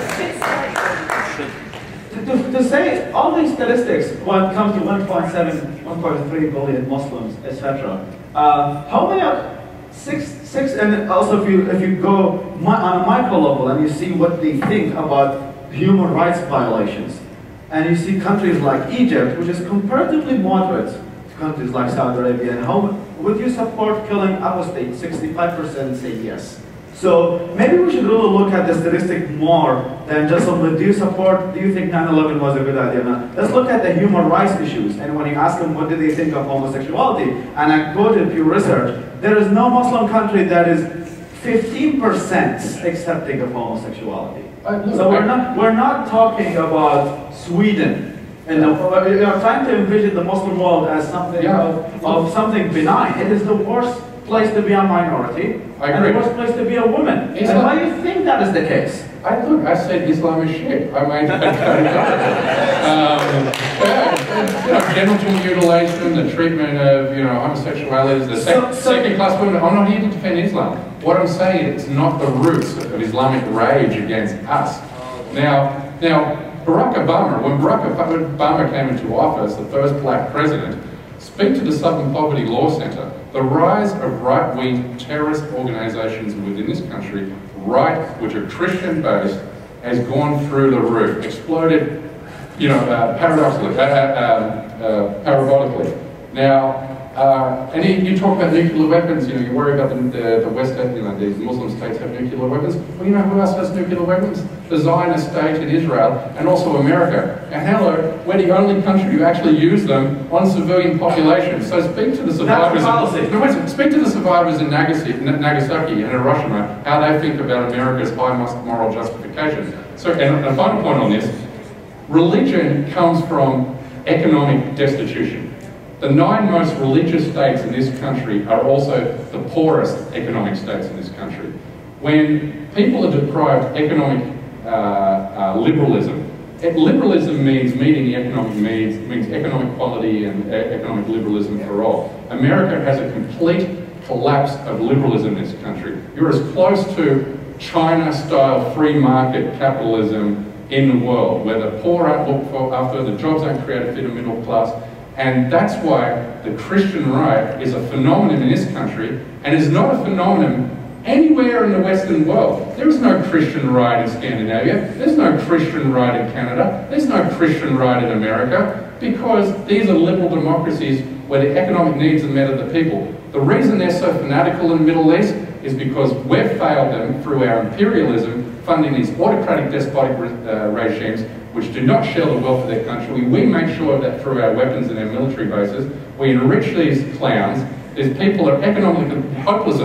To say all these statistics, when it comes to 1.7, 1.3 billion Muslims, etc., how many are six, and also if you go on a micro level and you see what they think about human rights violations, and you see countries like Egypt, which is comparatively moderate to countries like Saudi Arabia, and how would you support killing apostates? 65% say yes. So maybe we should really look at the statistic more than just do you think 9/11 was a good idea or not? Let's look at the human rights issues. And when you ask them what do they think of homosexuality, and I go to Pew Research, there is no Muslim country that is 15% accepting of homosexuality. So we're not talking about Sweden. And we are trying to envision the Muslim world as something of something benign. It is the worst place to be a minority, and the worst place to be a woman. And why do you think that is the case? I said Islam is shit. I mean, genital mutilation, the treatment of homosexuality, the second-class women. I'm not here to defend Islam. What I'm saying is it's not the roots of Islamic rage against us. Now, Barack Obama, when Barack Obama came into office, the first black president, speak to the Southern Poverty Law Center. The rise of right-wing terrorist organizations within this country, which are Christian-based, has gone through the roof, exploded, parabolically. Now, and you talk about nuclear weapons, you worry about the West End, these Muslim states have nuclear weapons. Well, you know who else has nuclear weapons? The Zionist state in Israel, and also America. And hello, we're the only country who actually use them on civilian populations. So speak to the survivors. Speak to the survivors in Nagasaki and Hiroshima, how they think about America's high moral justification. So, and a final point on this, religion comes from economic destitution. The 9 most religious states in this country are also the poorest economic states in this country. When people are deprived economic liberalism, liberalism means meeting the economic needs, means economic equality and economic liberalism for all. America has a complete collapse of liberalism in this country. You're as close to China-style free market capitalism in the world, where the poor aren't looked for after, the jobs aren't created for the middle class. And that's why the Christian right is a phenomenon in this country, and is not a phenomenon anywhere in the Western world. There is no Christian right in Scandinavia, there's no Christian right in Canada, there's no Christian right in America, because these are liberal democracies where the economic needs are met of the people. The reason they're so fanatical in the Middle East is because we've failed them through our imperialism, funding these autocratic, despotic regimes which do not share the wealth of their country. We make sure that through our weapons and our military bases, we enrich these clowns. These people are economically hopeless.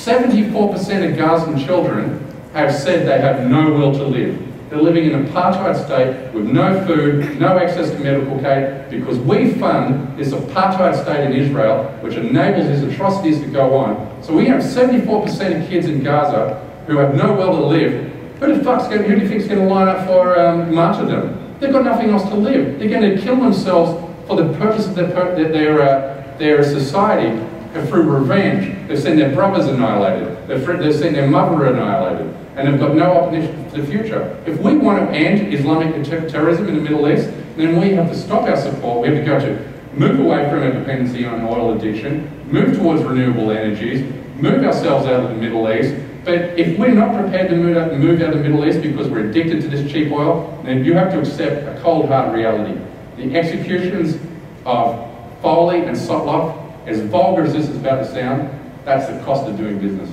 74% of Gazan children have said they have no will to live. They're living in an apartheid state with no food, no access to medical care, because we fund this apartheid state in Israel, which enables these atrocities to go on. So we have 74% of kids in Gaza who have no will to live. Who do you think is going to line up for martyrdom? They've got nothing else to live. They're going to kill themselves for the purpose of their society and through revenge. They've seen their brothers annihilated. They've seen their mother annihilated. And they've got no opposition to the future. If we want to end Islamic terrorism in the Middle East, then we have to stop our support. We have to go to move away from our dependency on oil addiction, move towards renewable energies, move ourselves out of the Middle East. But if we're not prepared to move out of the Middle East because we're addicted to this cheap oil, then you have to accept a cold hard reality. The executions of Foley and Sotloff, as vulgar as this is about to sound, that's the cost of doing business.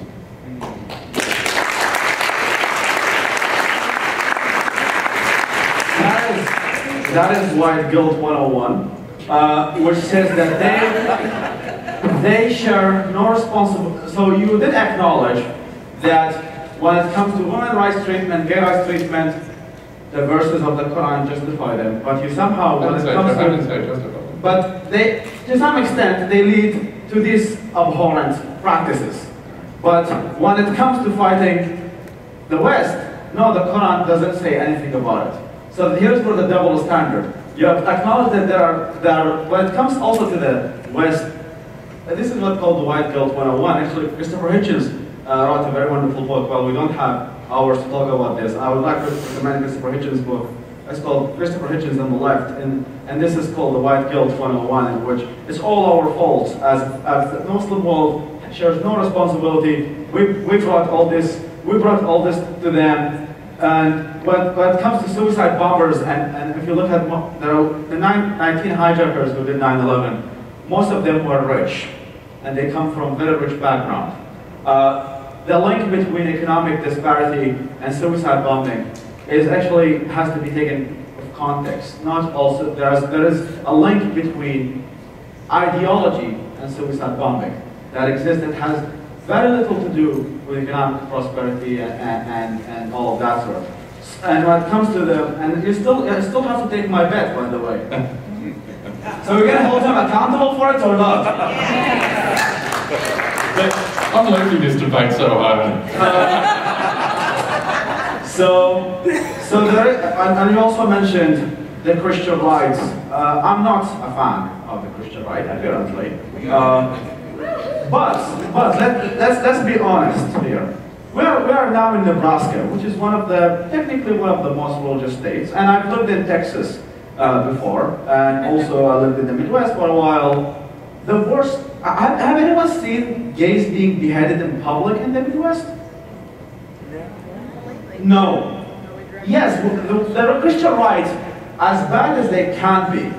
that is White Guilt 101, which says that they share no responsibility. So you did acknowledge that when it comes to women's rights treatment, gay rights treatment, the verses of the Quran justify them, but you somehow, when it comes to, but they, to some extent, they lead to these abhorrent practices. But when it comes to fighting the West, no, the Quran doesn't say anything about it. So here's where the double standard. You have acknowledged that there are, when it comes also to the West, this is what's called the White Guilt 101. Actually, Christopher Hitchens wrote a very wonderful book. Well, we don't have hours to talk about this. I would like to recommend Christopher Hitchens' book. It's called Christopher Hitchens on the Left, and this is called the White Guilt 101, in which it's all our fault as the Muslim world shares no responsibility. We brought all this to them. And when it comes to suicide bombers, and if you look at the 19 hijackers who did 9/11, most of them were rich, and they come from very rich background. The link between economic disparity and suicide bombing is actually has to be taken with context. Not also there is a link between ideology and suicide bombing that exists that has very little to do with economic prosperity and all of that sort. And when it comes to and I still have to take my bet, by the way. So we're gonna hold them accountable for it or not? I'm losing this debate so hard. So there is, and you also mentioned the Christian rights. I'm not a fan of the Christian right, apparently. But let's be honest here. We are now in Nebraska, which is technically one of the most religious states, and I've lived in Texas before, and also I lived in the Midwest for a while. The worst. Have anyone seen gays being beheaded in public in the Midwest? No. Yes, the Christian rights, as bad as they can be,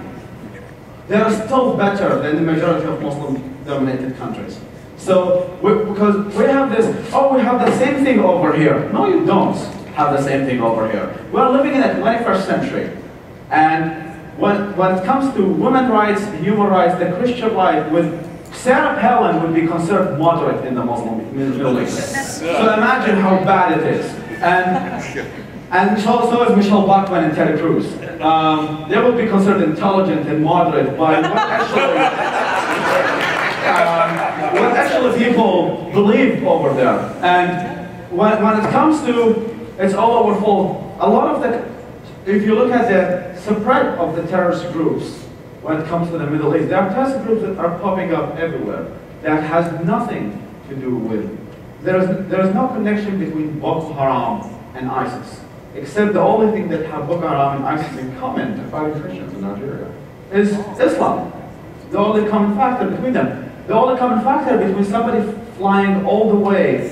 they are still better than the majority of Muslim-dominated countries. So, because we have this, we have the same thing over here. No, you don't have the same thing over here. We're living in the 21st century. And when it comes to women's rights, human rights, the Christian right, with Sarah Palin would be considered moderate in the Muslim Middle East. So imagine how bad it is. And so is Michelle Bachmann and Terry Crews. They would be considered intelligent and moderate by what actually people believe over there. And when it comes to, it's all our fault. A lot of if you look at the spread of the terrorist groups, when it comes to the Middle East, there are terrorist groups that are popping up everywhere that has nothing to do with, there is no connection between Boko Haram and ISIS, except the only thing that have Boko Haram and ISIS in common, They're fighting Christians in Nigeria, is Islam. The only common factor between them. The only common factor between somebody flying all the way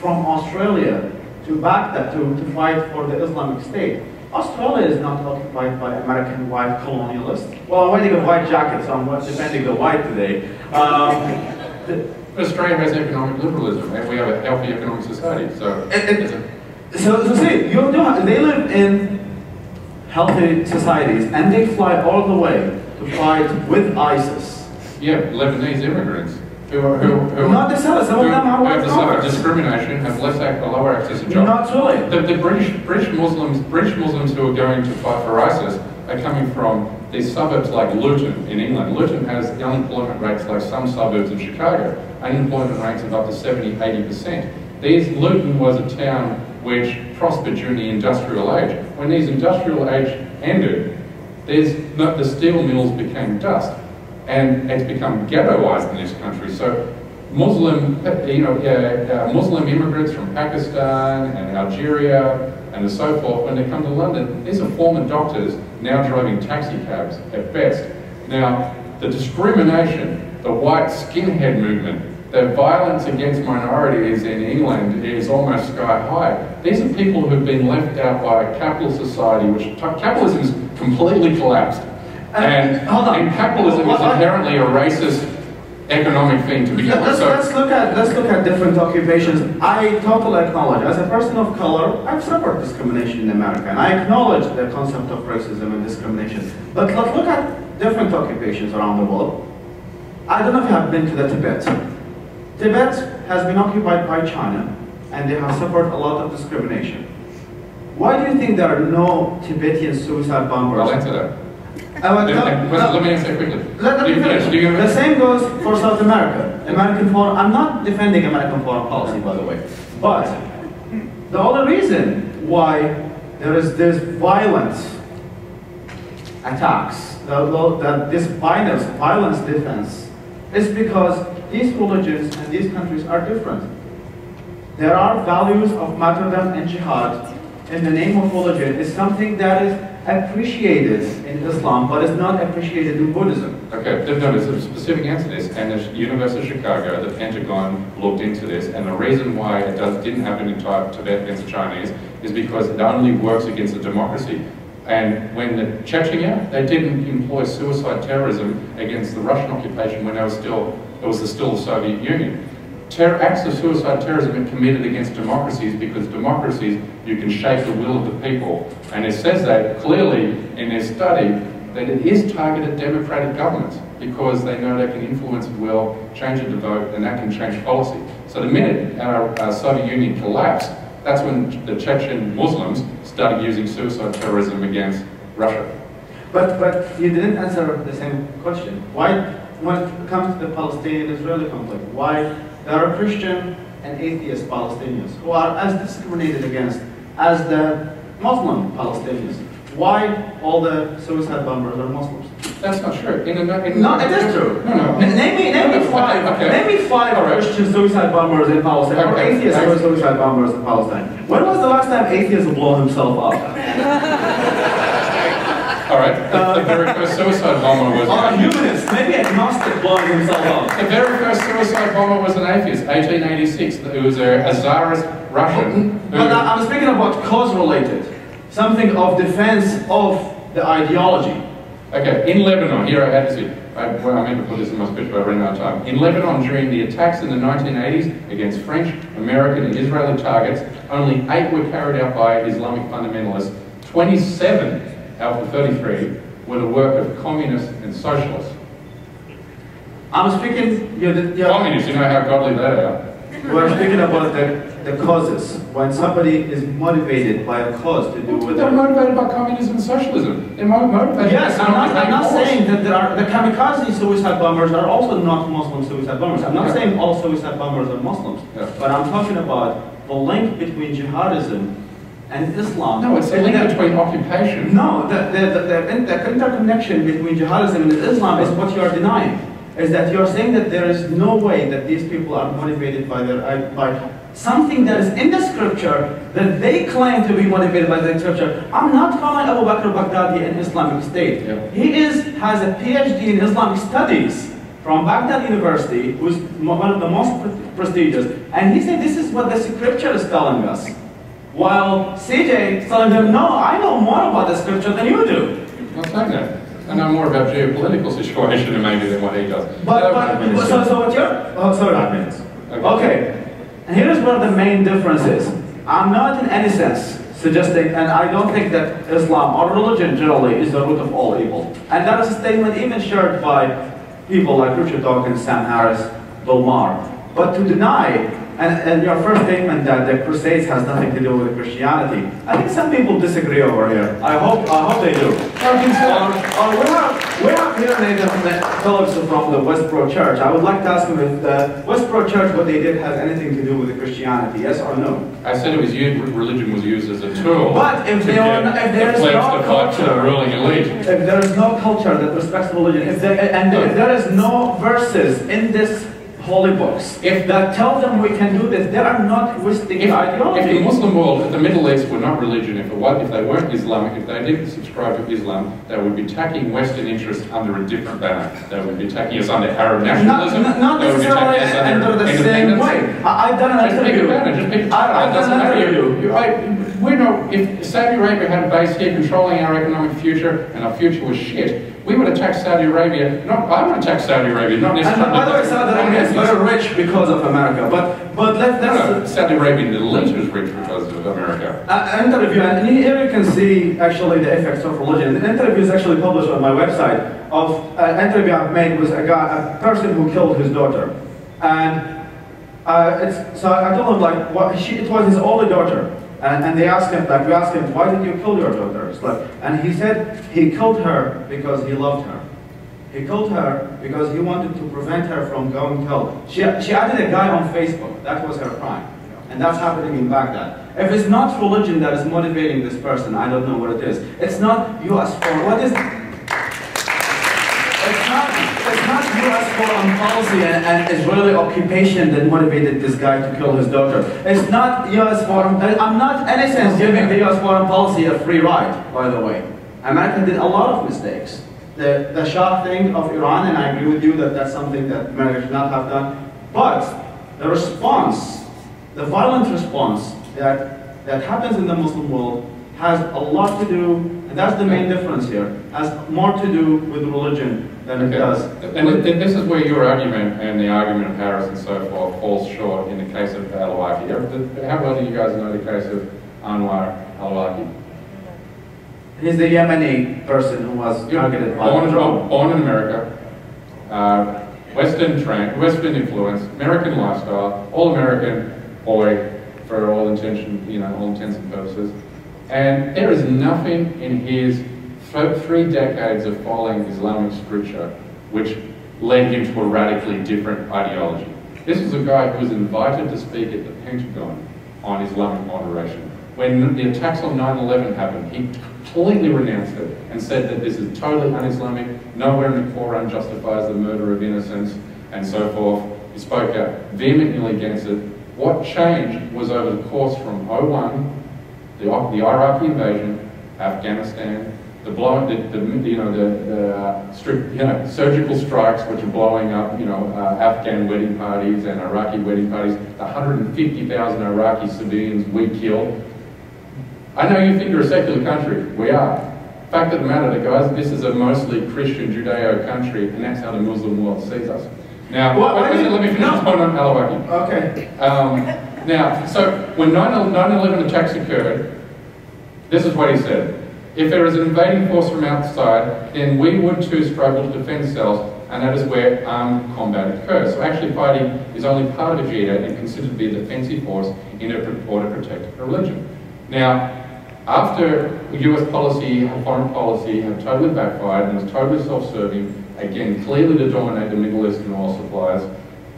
from Australia to Baghdad to fight for the Islamic State. Australia is not occupied by American white colonialists. Well, I'm wearing a white jacket, so I'm defending the white today. Australia has economic liberalism, and we have a healthy economic society. So, see, they live in healthy societies, and they fly all the way to fight with ISIS. Yeah, Lebanese immigrants who not necessarily. Some of them are have suffered discrimination, have lower access to jobs. Not really. The British Muslims who are going to fight for ISIS are coming from these suburbs like Luton in England. Luton has unemployment rates like some suburbs of Chicago, unemployment rates of up to 70–80%. Luton was a town which prospered during the industrial age. When these industrial age ended, the steel mills became dust. And it's become ghettoized in this country. So Muslim immigrants from Pakistan and Algeria and so forth, when they come to London, these are former doctors now driving taxi cabs at best. Now, the discrimination, the white skinhead movement, the violence against minorities in England is almost sky high. These are people who've been left out by a capitalist society, which capitalism is completely collapsed. And capitalism is inherently a racist economic thing to begin with. Let's look at different occupations. I totally acknowledge, as a person of color, I've suffered discrimination in America, and I acknowledge the concept of racism and discrimination. But let's look at different occupations around the world. I don't know if you have been to the Tibet. Tibet has been occupied by China, and they have suffered a lot of discrimination. Why do you think there are no Tibetan suicide bombers? I'll answer that. Let me answer quickly. Let me finish. The same goes for South America. I'm not defending American foreign policy, by the way. But the only reason why there is this violent attacks, that this violence defense, is because these religions and these countries are different. There are values of martyrdom and jihad in the name of religion is something that is appreciated in Islam, but is not appreciated in Buddhism. Okay, there's a specific answer to this, and the University of Chicago, the Pentagon looked into this, and the reason why it didn't happen in Tibet against the Chinese is because it only works against a democracy. And when the Chechnya, they didn't employ suicide terrorism against the Russian occupation when it was still the Soviet Union. Acts of suicide terrorism are committed against democracies because democracies, you can shape the will of the people. And it says that clearly in their study that it is targeted democratic governments because they know they can influence the will, change the vote, and that can change policy. So the minute our Soviet Union collapsed, that's when the Chechen Muslims started using suicide terrorism against Russia. But you didn't answer the same question. Why, when it comes to the Palestinian-Israeli conflict, why there are Christian and atheist Palestinians who are as discriminated against as the Muslim Palestinians? Why all the suicide bombers are Muslims? That's not true. No, it is true. No. Name me five Christian suicide bombers in Palestine, or atheist suicide bombers in Palestine. When was the last time atheist blew himself up? All right, the very first suicide bomber was... Or a humanist, maybe agnostic blowing himself up. The very first suicide bomber was an atheist, 1886. It was a Tsarist Russian. But I'm speaking about cause-related. Something of defense of the ideology. Okay, in Lebanon, here I had to see. I meant to put this in my speech, but I ran out of time. In Lebanon, during the attacks in the 1980s against French, American, and Israeli targets, only 8 were carried out by Islamic fundamentalists. 27 out of 33 were the work of communists and socialists. I'm speaking... Communists, you know how godly they are. We're speaking about the causes. When somebody is motivated by a cause to do with... They're motivated by communism and socialism. They're motivated... Yes, I'm not saying that the kamikaze suicide bombers are also not Muslim suicide bombers. I'm not saying all suicide bombers are Muslims. Yeah. But I'm talking about the link between jihadism and Islam. No, it's a link between occupation. No, the interconnection between jihadism and Islam is what you are denying. Is that you are saying that there is no way that these people are motivated by something that is in the scripture that they claim to be motivated by the scripture. I'm not calling Abu Bakr Baghdadi an Islamic State. Yeah. He has a PhD in Islamic Studies from Baghdad University, who's one of the most prestigious, and he said this is what the scripture is telling us. While CJ is telling them, no, I know more about the scripture than you do. I'm not saying that. I know more about geopolitical situation maybe than what he does. So what you're... Oh, sorry. 5 minutes. Okay. And here's where the main difference is. I'm not in any sense suggesting, and I don't think that Islam or religion generally is the root of all evil. And that is a statement even shared by people like Richard Dawkins, Sam Harris, Bill Maher. But to deny... And your first statement that the Crusades has nothing to do with Christianity, I think some people disagree over here. I hope they do. We have here Nathan Phillips from the Westboro Church. I would like to ask him if the Westboro Church, what they did, has anything to do with Christianity, yes or no? I said it was religion was used as a tool. But if there is no culture, ruling elite. If there is no culture that respects religion, if there is no verses in this holy books, that tell them we can do this, they are not twisting ideology. If the Muslim world, if the Middle East were not religion, if they weren't Islamic, if they didn't subscribe to Islam, they would be attacking Western interests under a different banner. They would be attacking us under Arab nationalism. Not necessarily under the same way. I've done an interview. I've done an interview. if Saudi Arabia had a base here controlling our economic future and our future was shit, we would attack Saudi Arabia. I would attack Saudi Arabia, not necessarily. And by the way, Saudi Arabia is very rich because of America. But let's Saudi Arabian elite is rich because of America. An interview, and here you can see actually the effects of religion. An interview is actually published on my website of an interview I've made with a person who killed his daughter, and so I told him like it was his only daughter. And they asked him, we asked him, why did you kill your daughter? And he said he killed her because he loved her. He killed her because he wanted to prevent her from going to hell. She added a guy on Facebook. That was her crime. And that's happening in Baghdad. If it's not religion that is motivating this person, I don't know what it is. It's not U.S. What is it? It's not U.S. foreign policy and Israeli occupation that motivated this guy to kill his daughter. It's not U.S. foreign. I'm not, in any sense, giving the U.S. foreign policy a free ride, by the way. America did a lot of mistakes. The Shah thing of Iran, and I agree with you that that's something that America should not have done. But the response, the violent response that happens in the Muslim world has a lot to do, and that's the main difference here, has more to do with religion than it does. And this is where your argument and the argument of Harris and so forth falls short in the case of Al-Awlaki. How well do you guys know the case of Anwar Al-Awlaki? He's the Yemeni person who was targeted by born in America, Western influence, American lifestyle, all-American boy for all intentions and purposes. And there is nothing in his 3 decades of following Islamic scripture which led him to a radically different ideology. This was a guy who was invited to speak at the Pentagon on Islamic moderation. When the attacks on 9/11 happened, he completely renounced it and said that this is totally un-Islamic, nowhere in the Quran justifies the murder of innocents, and so forth. He spoke out vehemently against it. What changed was over the course from 2001, the Iraqi invasion, Afghanistan, surgical strikes which are blowing up, Afghan wedding parties and Iraqi wedding parties, the 150,000 Iraqi civilians we killed. I know you think you're a secular country. We are. Fact of the matter, guys, this is a mostly Christian Judeo country, and that's how the Muslim world sees us. Now, let me finish this point on Al-Awlaki. Okay. Now, so when 9/11 attacks occurred, this is what he said. If there is an invading force from outside, then we would too struggle to defend ourselves, and that is where armed combat occurs. So actually fighting is only part of a jihad and considered to be a defensive force in order to protect a religion. Now, after US policy, foreign policy have totally backfired and was totally self-serving, again, clearly to dominate the Middle Eastern oil supplies,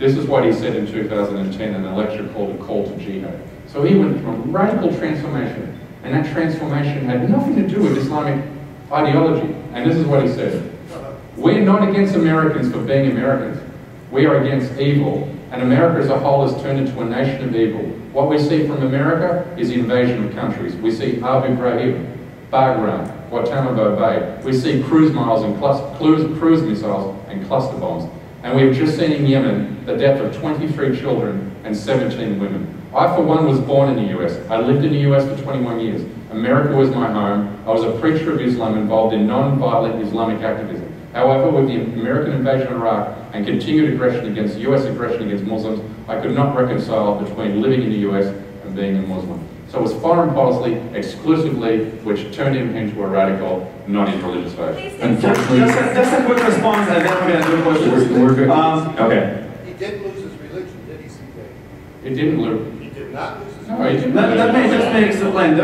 this is what he said in 2010 in a lecture called A Call to Jihad. So he went from a radical transformation, and that transformation had nothing to do with Islamic ideology. And this is what he said. We're not against Americans for being Americans. We are against evil, and America as a whole has turned into a nation of evil. What we see from America is the invasion of countries. We see Abu Ghraib, Bagram, Guantanamo Bay. We see cruise missiles and cluster bombs. And we've just seen in Yemen the death of 23 children and 17 women. I, for one, was born in the US. I lived in the US for 21 years. America was my home. I was a preacher of Islam involved in non-violent Islamic activism. However, with the American invasion of Iraq and continued aggression against US aggression against Muslims, I could not reconcile between living in the US and being a Muslim. So it was foreign policy exclusively which turned him into a radical, not his religious faith. Unfortunately, just a quick response, and then we're going to do questions. We're good. Okay. He did lose his religion, did he, CJ? It didn't lose. He did not lose his No, he didn't. Let me explain.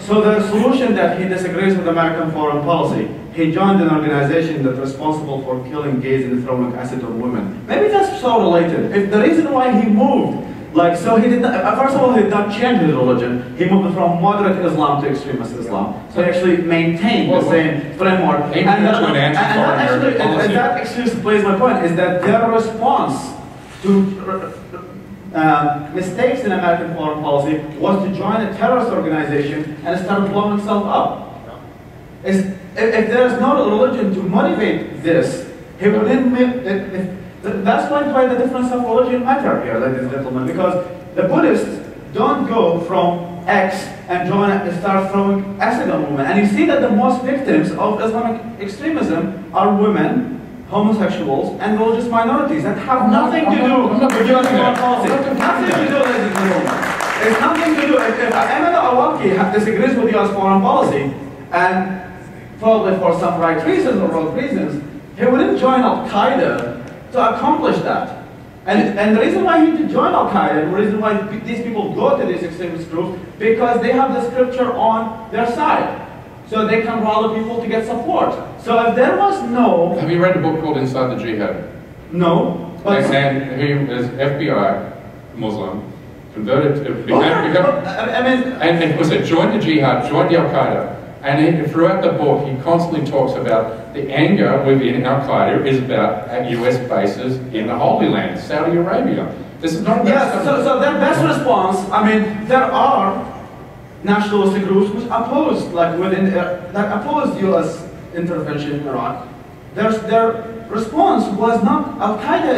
So the solution that he disagrees with American foreign policy, he joined an organization that's responsible for killing gays and throwing acid on women. Maybe that's so related. If the reason why he moved, so he did not, first of all, he did not change his religion. He moved from moderate Islam to extremist Islam. So he actually maintained the same framework. And that actually plays my point, is that their response to mistakes in American foreign policy was to join a terrorist organization and start blowing itself up. If there is no religion to motivate this, he wouldn't. That's why the difference of religion matter here, ladies and gentlemen, because the Buddhists don't go from X and start throwing acid on women. And you see that the most victims of Islamic extremism are women, homosexuals, and religious minorities that have nothing to do with your foreign policy. Nothing to do, ladies and gentlemen. It's nothing to do. If Ahmed Awaki disagrees with U.S. foreign policy, and probably for some right reasons or wrong reasons, he wouldn't join Al-Qaeda to accomplish that. And the reason why he did join Al-Qaeda, and the reason why these people go to these extremist groups, because they have the scripture on their side. So they can rally people to get support. So if there was no... Have you read a book called Inside the Jihad? No. But And he was FBI, Muslim, converted to... and was it joined the Jihad, joined the Al-Qaeda, and throughout the book he constantly talks about the anger within Al-Qaeda is about at US bases in the Holy Land, Saudi Arabia. This is not about... Yes, so their best response, there are nationalistic groups which oppose, that oppose U.S. intervention in Iraq. Their response was not, Al-Qaeda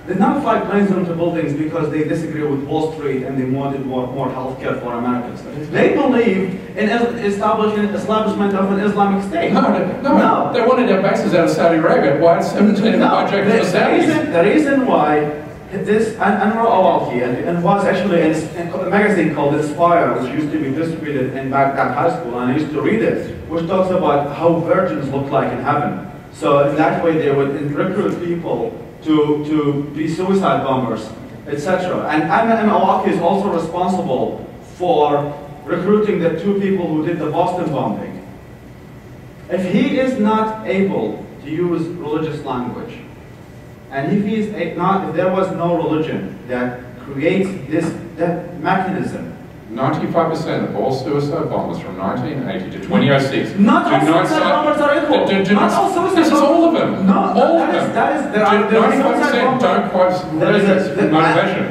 did not fly planes into buildings because they disagree with Wall Street and they wanted more health care for Americans. They believed in establishment of an Islamic State. No. They wanted their bases out of Saudi Arabia. Why 17 of the project for the Saudis? The reason why this, Anwar Awalki, and was actually in a magazine called Inspire, which used to be distributed in Baghdad High School, and I used to read it, which talks about how virgins look like in heaven. So in that way they would recruit people to be suicide bombers, etc. And Awalki is also responsible for recruiting the two people who did the Boston bombing. If he is not able to use religious language, and if there was no religion that creates that mechanism. 95% of all suicide bombers from 1980 to 2006 not all suicide bombers are equal. Not all suicide This is all of them. No, all of them. There are 95% don't quite motivation.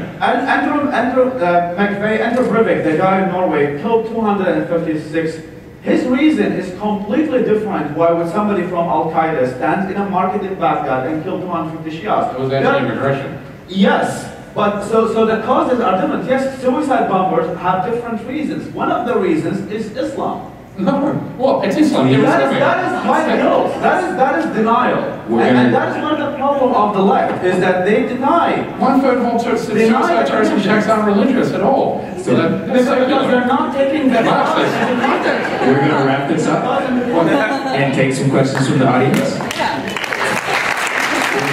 Andrew Breivik, the guy in Norway, killed 256. His reason is completely different. Why would somebody from Al-Qaeda stand in a market in Baghdad and kill 250 Shias? It was anti-immigration. Yes, but so the causes are different. Yes, suicide bombers have different reasons. One of the reasons is Islam. No, well, it's Islam. That is high guilt. That is denial. And that is one of the problem of the left, is that they deny. 1/3 of all suicide terrorism attacks aren't religious at all. So because they're not taking the context. We're going to wrap this up and take some questions from the audience. We're going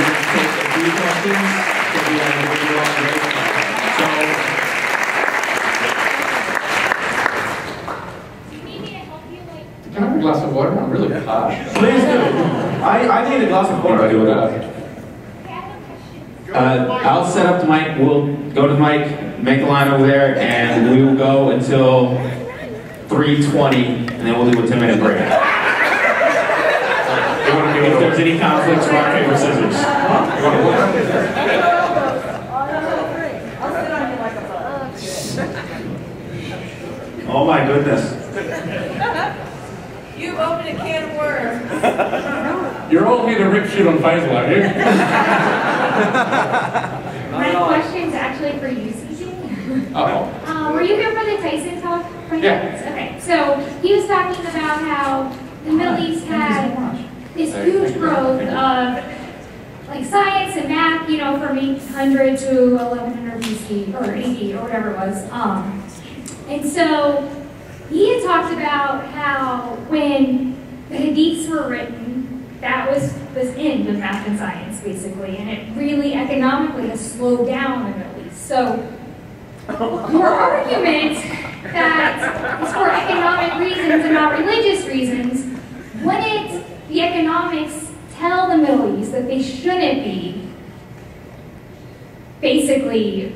to take a few questions. Can I have a glass of water? I'm really parched. Please do. I need a glass of water. I'll set up the mic. We'll go to the mic, make a line over there, and we will go until 3:20, and then we'll do a 10-minute break. If there's any conflicts, rock, paper, scissors. Oh my goodness. You've opened a can of worms. You're all here to rip shit on Faisal, are you? My question's actually for you, CJ. Uh-oh. Were you here for the Tyson talk? Yeah. Okay, so he was talking about how the Middle East had this huge growth of like science and math, from 800 to 1100 BC or AD or whatever it was. And so he had talked about how when the Hadiths were written, that was in with math and science, basically, and it really economically has slowed down the Middle East. So your argument that it's for economic reasons and not religious reasons, wouldn't the economics tell the Middle East that they shouldn't be basically,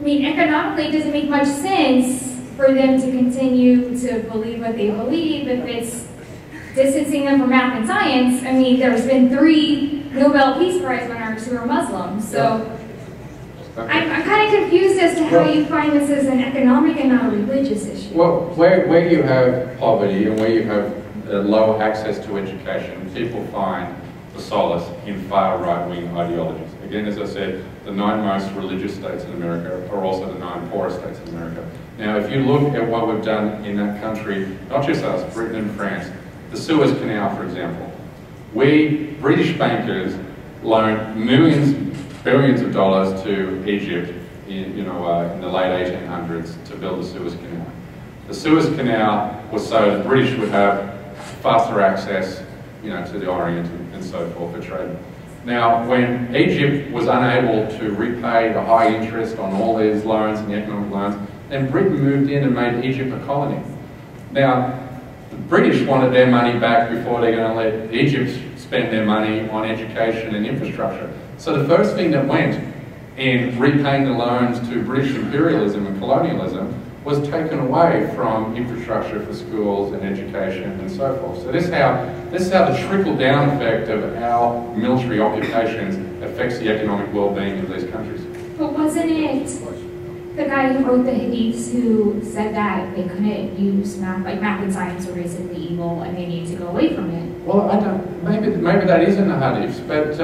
economically it doesn't make much sense for them to continue to believe what they believe if it's distancing them from math and science. There's been 3 Nobel Peace Prize winners who are Muslims, so I'm kind of confused as to how you find this as an economic and not a religious issue. Well, where you have poverty and where you have low access to education, people find the solace in far right-wing ideologies. again, as I said, the 9 most religious states in America are also the 9 poorest states in America. Now, if you look at what we've done in that country, not just us, Britain and France, the Suez Canal, for example, we, British bankers, loaned millions, billions of dollars to Egypt in the late 1800s to build the Suez Canal. The Suez Canal was so the British would have faster access, to the Orient and so forth for trade. Now, when Egypt was unable to repay the high interest on all these loans and the economic loans, then Britain moved in and made Egypt a colony. Now, the British wanted their money back before they're going to let Egypt spend their money on education and infrastructure. So the first thing that went in repaying the loans to British imperialism and colonialism was taken away from infrastructure for schools and education and so forth. So this is how the trickle-down effect of our military occupations affects the economic well-being of these countries. But wasn't it the guy who wrote the Hadiths who said that they couldn't use math, like math and science were basically evil and they need to go away from it? Well, I don't, maybe that is in the Hadiths, but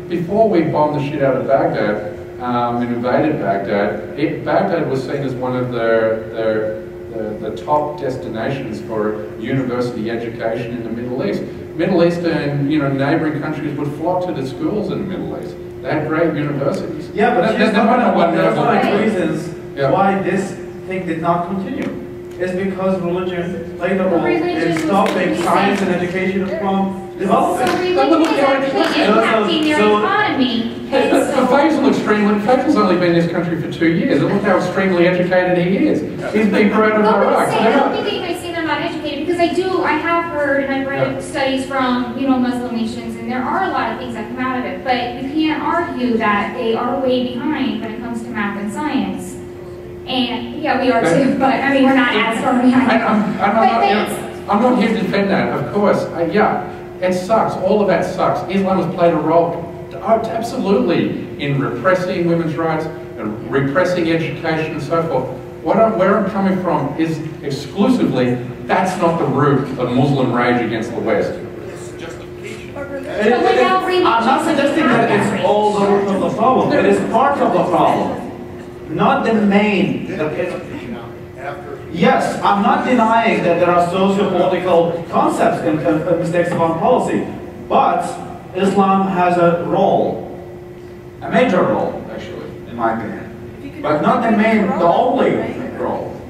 before we bombed the shit out of Baghdad, and invaded Baghdad, Baghdad was seen as one of the top destinations for university education in the Middle East. Middle Eastern, neighbouring countries would flock to the schools in the Middle East. They had great universities. Yeah, but there's no reasons why this thing did not continue. It's because religion played a role in stopping science and education from developing. So religion is actually impacting their economy. Faisal's only been in this country for 2 years, and look how extremely educated he is. He's been proud of Iraq. I don't think that you might say they're not educated, because I have heard and I've read studies from, Muslim nations, and there are a lot of things that come out of it, but you can't argue that they are way behind when it comes to math and science. And, yeah, we are too, but, we're not as far behind. I'm not here to defend that, of course. It sucks. All of that sucks. Islam has played a role, absolutely, in repressing women's rights and repressing education and so forth. Where I'm coming from is exclusively, that's not the root of Muslim rage against the West. I'm not suggesting that it's all the root of the problem. It is part of the problem, not the main. Yes, I'm not denying that there are socio-political concepts and mistakes of foreign policy, but Islam has a role, a major role, actually, in my opinion, but not the only role.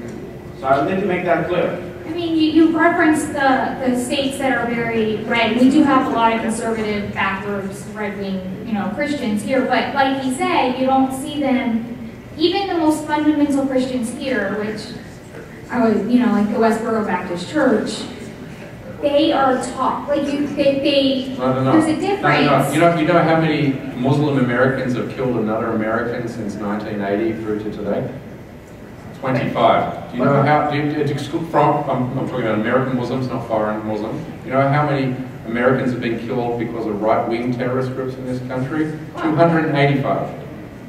So I need to make that clear. You referenced the states that are very red. We do have a lot of conservative, backwards, right-wing, Christians here, but like he said, you don't see them, even the most fundamental Christians here, which I was, like the Westboro Baptist Church, they are taught, there's a difference. No. You know how many Muslim Americans have killed another American since 1980 through to today? 25. Do you know how, I'm talking about American Muslims, not foreign Muslims. You know how many Americans have been killed because of right-wing terrorist groups in this country? 285.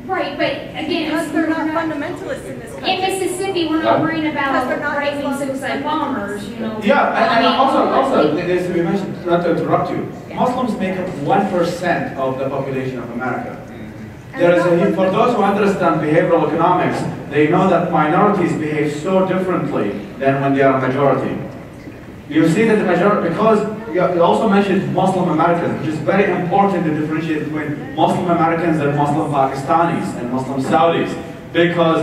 Right, but again, because they're not fundamentalists in this country. In Mississippi, we're not worrying about right-wing suicide bombers, Yeah, and also, there's to be mentioned, not to interrupt you, Muslims make up 1% of the population of America. For those who understand behavioral economics, they know that minorities behave so differently than when they are a majority. You see that the majority, because you also mentioned Muslim Americans, which is very important to differentiate between Muslim Americans and Muslim Pakistanis and Muslim Saudis, because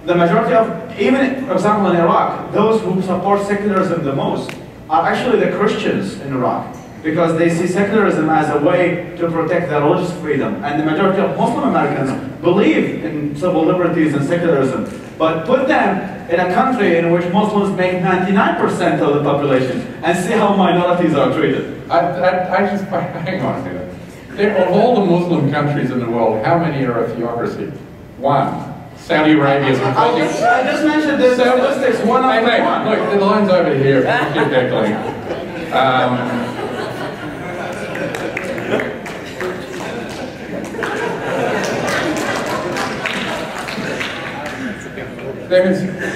the majority of, even for example in Iraq, those who support secularism the most are actually the Christians in Iraq, because they see secularism as a way to protect their religious freedom. And the majority of Muslim Americans believe in civil liberties and secularism. But put them in a country in which Muslims make 99% of the population and see how minorities are treated. Hang on a minute. Of all the Muslim countries in the world, how many are a theocracy? One. Saudi Arabia is I just mentioned this statistics, one after one. Look, the line's over here. Keep echoing.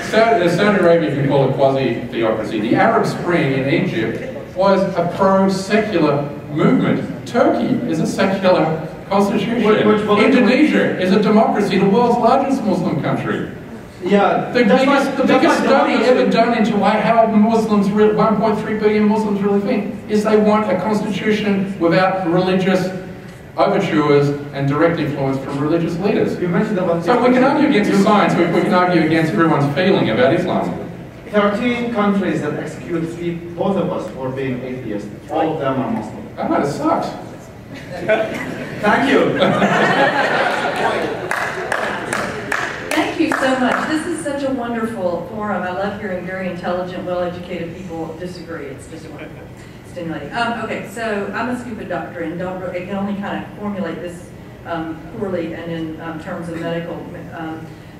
Saudi Arabia, you can call it quasi-theocracy. The Arab Spring in Egypt was a pro-secular movement. Turkey is a secular constitution. Which Indonesia is a democracy, the world's largest Muslim country. Yeah, The biggest study ever done into how Muslims, 1.3 billion Muslims really think, is they want a constitution without religious overtures and direct influence from religious leaders. You mentioned about So we can argue against the science, we can argue against everyone's feeling about Islam. 13 countries that execute both of us for being atheists. All of them are Muslim. That might have sucked. Thank you. Thank you so much. This is such a wonderful forum. I love hearing very intelligent, well-educated people disagree. It's just wonderful, stimulating. Okay, so I'm a scuba doctor and I can only kind of formulate this poorly and in terms of medical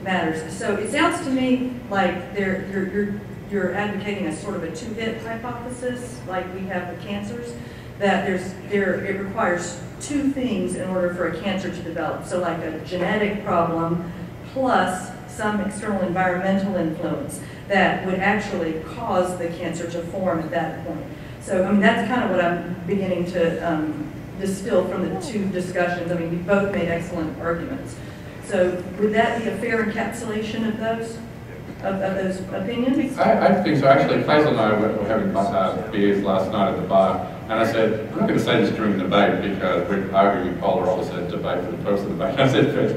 matters. So it sounds to me like you're advocating a sort of a two-hit hypothesis, like we have with cancers, that it requires two things in order for a cancer to develop. So like a genetic problem plus some external environmental influence that would actually cause the cancer to form at that point. So I mean that's kind of what I'm beginning to distill from the two discussions. I mean you both made excellent arguments. So would that be a fair encapsulation of those opinions? I think so. Actually, Faisal and I were having beers last night at the bar, and I said, I'm not going to say this during the debate because we're arguing polar opposite debate for the purpose of the debate. I said first,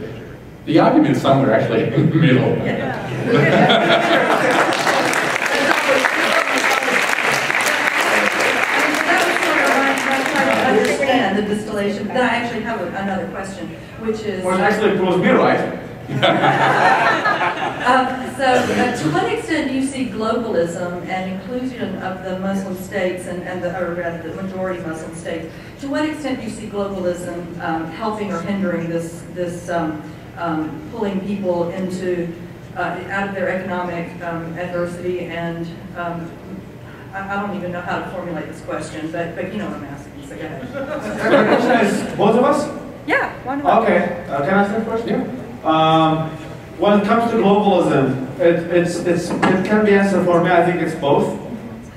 the argument is somewhere actually in the middle. Understand the distillation. Then I actually have another question, which is... Well, it actually proves me right. To what extent do you see globalism and inclusion of the Muslim states or rather the majority Muslim states, to what extent do you see globalism helping or hindering this pulling people into out of their economic adversity and I don't even know how to formulate this question, but you know what I'm asking, so go ahead. The question is, both of us? Yeah, why not? Okay, can I say first? Yeah. When it comes to globalism, it can be answered for me. I think it's both.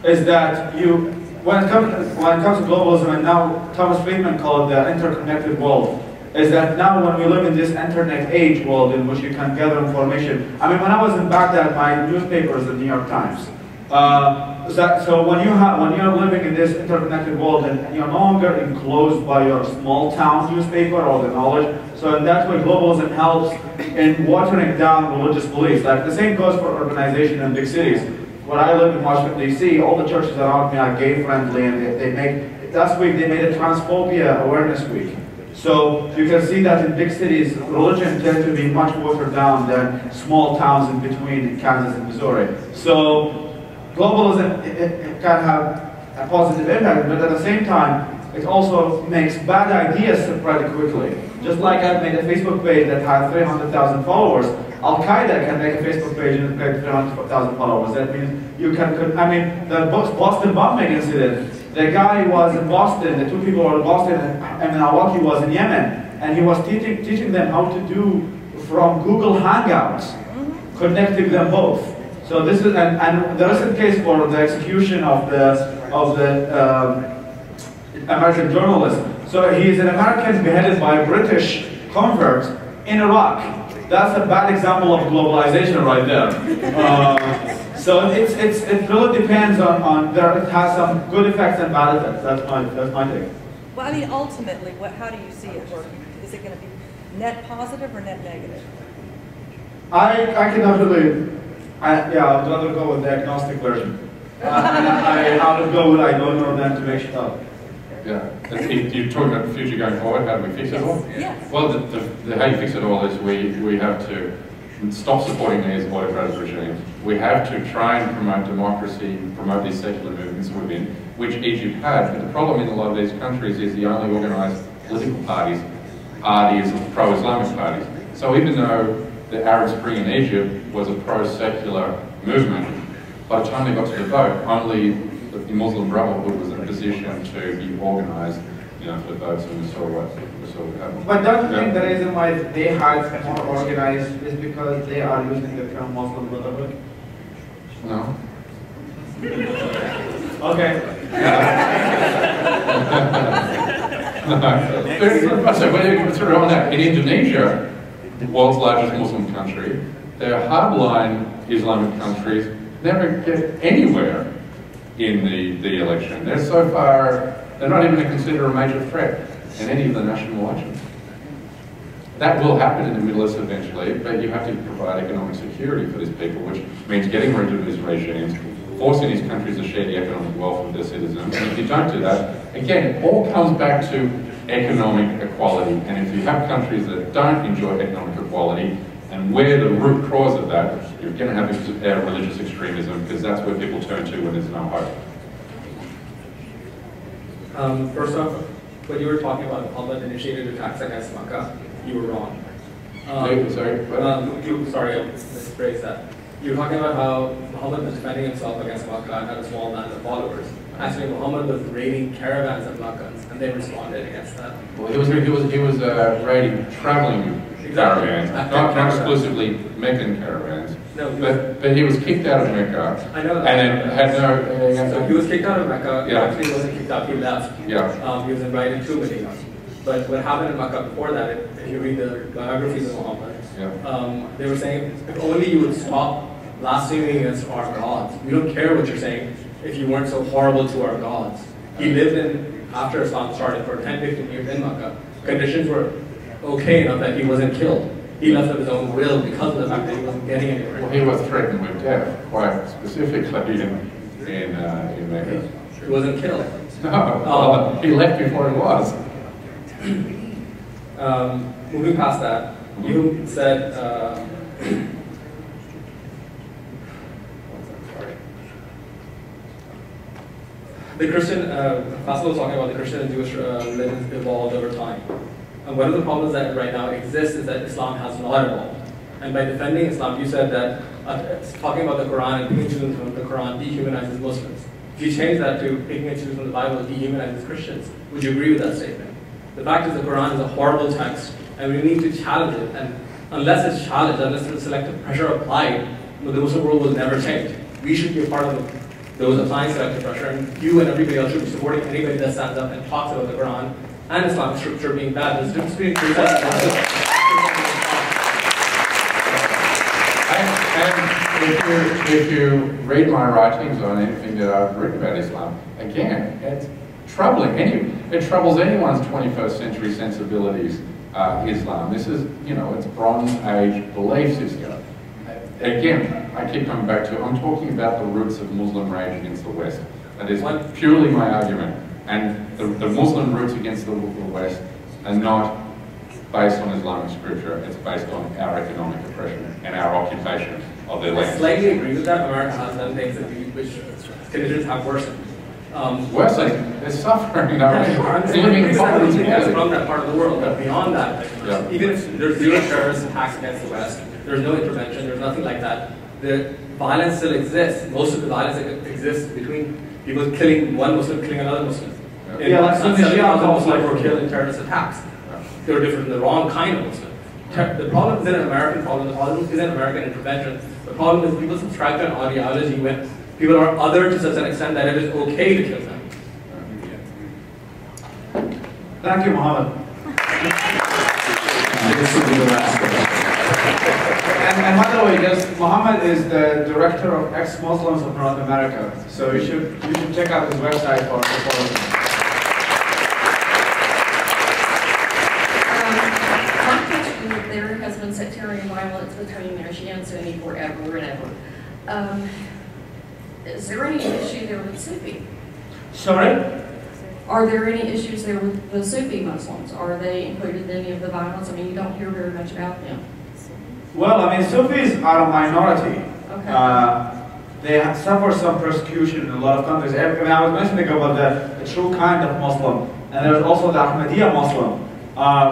Is that when it comes to globalism, and now Thomas Friedman called it the interconnected world, is that now when we live in this internet age world in which you can gather information. I mean, when I was in Baghdad, my newspaper is the New York Times. So when you're living in this interconnected world and you're no longer enclosed by your small town newspaper or the knowledge, so in that way globalism helps in watering down religious beliefs. Like the same goes for urbanization in big cities. When I live in Washington D.C., all the churches around me are gay friendly, and last week they made a transphobia awareness week. So you can see that in big cities, religion tends to be much watered down than small towns in between Kansas and Missouri. So globalism it can have a positive impact, but at the same time, it also makes bad ideas spread quickly. Just like I've made a Facebook page that had 300,000 followers, Al-Qaeda can make a Facebook page and get 300,000 followers. That means you can, I mean, the Boston bombing incident, the guy was in Boston, the two people were in Boston, and Awaki was in Yemen, and he was teaching them how to do from Google Hangouts, connecting them both. So this is, and the recent case for the execution of the American journalist. So he's an American beheaded by a British convert in Iraq. That's a bad example of globalization right there. So it really depends on it has some good effects and bad effects. That's my take. Well, I mean, ultimately, how do you see it working? Is it going to be net positive or net negative? I cannot really. I'd rather go with the agnostic version. I would go with I don't know than to make shit up. Yeah. You're talking about the future going forward, how do we fix it all? Yes. Well, the how you fix it all is we have to stop supporting these autocratic regimes. We have to try and promote democracy, promote these secular movements within, which Egypt had. But the problem in a lot of these countries is the only organised political parties are these pro-Islamic parties. So even though the Arab Spring in Egypt was a pro-secular movement, by the time they got to the vote, only the Muslim Brotherhood was in a position to be organised, for the votes, and we saw what happened. But don't you think the reason why they had more organized is because they are using the term Muslim Brotherhood? No. Okay. consider on that, in Indonesia, the world's largest Muslim country, their hardline Islamic countries never get anywhere in the election. They're so far, they're not even considered a major threat in any of the national elections. That will happen in the Middle East eventually, but you have to provide economic security for these people, which means getting rid of these regimes, forcing these countries to share the economic wealth of their citizens. And if you don't do that, again, it all comes back to economic equality. And if you have countries that don't enjoy economic equality, and where the root cause of that, you're going to have religious extremism, because that's where people turn to when there's no hope. First off, when you were talking about Muhammad initiated attacks against Makkah, you were wrong. Sorry, I misphrased that. You were talking about how Muhammad was defending himself against Makkah and had a small band of followers. Actually, Muhammad was raiding caravans of Makkah, and they responded against that. Well, he was raiding traveling caravans, not exclusively Meccan caravans. No, but he was kicked out of Mecca. I know that. And then had no. So he was kicked out of Mecca. He Yeah. actually wasn't kicked out. He left. Yeah. He was invited to Medina. But what happened in Makkah before that, if you read the biographies of Muhammad, they were saying, if only you would stop blaspheming against our gods. We don't care what you're saying if you weren't so horrible to our gods. He lived in, after Islam started, for 10, 15 years in Makkah. Conditions were okay enough that he wasn't killed. He left of his own will because of the fact that he wasn't getting anywhere. Well, he was threatened with death, quite specifically in Mecca. He wasn't killed. No, he left before he was. Moving past that, you said, the Christian, Faisal was talking about the Christian and Jewish religions evolved over time. And one of the problems that right now exists is that Islam has not evolved. And by defending Islam, you said that talking about the Quran and picking and choosing from the Quran dehumanizes Muslims. If you change that to picking and choosing from the Bible dehumanizes Christians, would you agree with that statement? The fact is the Quran is a horrible text, and we need to challenge it. And unless it's challenged, unless there's selective pressure applied, the Muslim world will never change. We should be a part of those applying selective pressure, and you and everybody else should be supporting anybody that stands up and talks about the Quran and Islamic scripture being bad. There's a difference between And if you read my writings on anything that I've written about Islam, again, it's troubling. It troubles anyone's 21st century sensibilities, Islam. This is, it's Bronze Age belief system. Again, I keep coming back to, I'm talking about the roots of Muslim rage against the West. That is purely my argument. And the Muslim roots against the West are not based on Islamic scripture, it's based on our economic oppression and our occupation of their land. I slightly agree with that. America has done things which conditions have worsened. Worsening, they're suffering. That's from that part of the world, but beyond that, even if there's zero terrorist attacks against the West, there's no intervention, there's nothing like that, the violence still exists. Most of the violence exists between people killing one Muslim, killing another Muslim. Like Sunni Shia Muslims were killed in terrorist attacks. They were different, the wrong kind of Muslim. The problem isn't an American problem, the problem isn't American intervention. The problem is people subscribe to an ideology when people are other to such an extent that it is okay to kill them. Thank you, Muhammad. This will be the last question. And by the way, Muhammad is the director of ex-Muslims of North America, so you should check out his website for information. My question is, there has been sectarian violence between Shia and Sunni forever and ever. Is there any issue there with Sufi? Sorry? Are there any issues there with the Sufi Muslims? Are they included in any of the violence? I mean, you don't hear very much about them. Well, I mean, Sufis are a minority. Okay. They suffer some persecution in a lot of countries. I mean, I was mentioning about the true kind of Muslim, and there's also the Ahmadiyya Muslim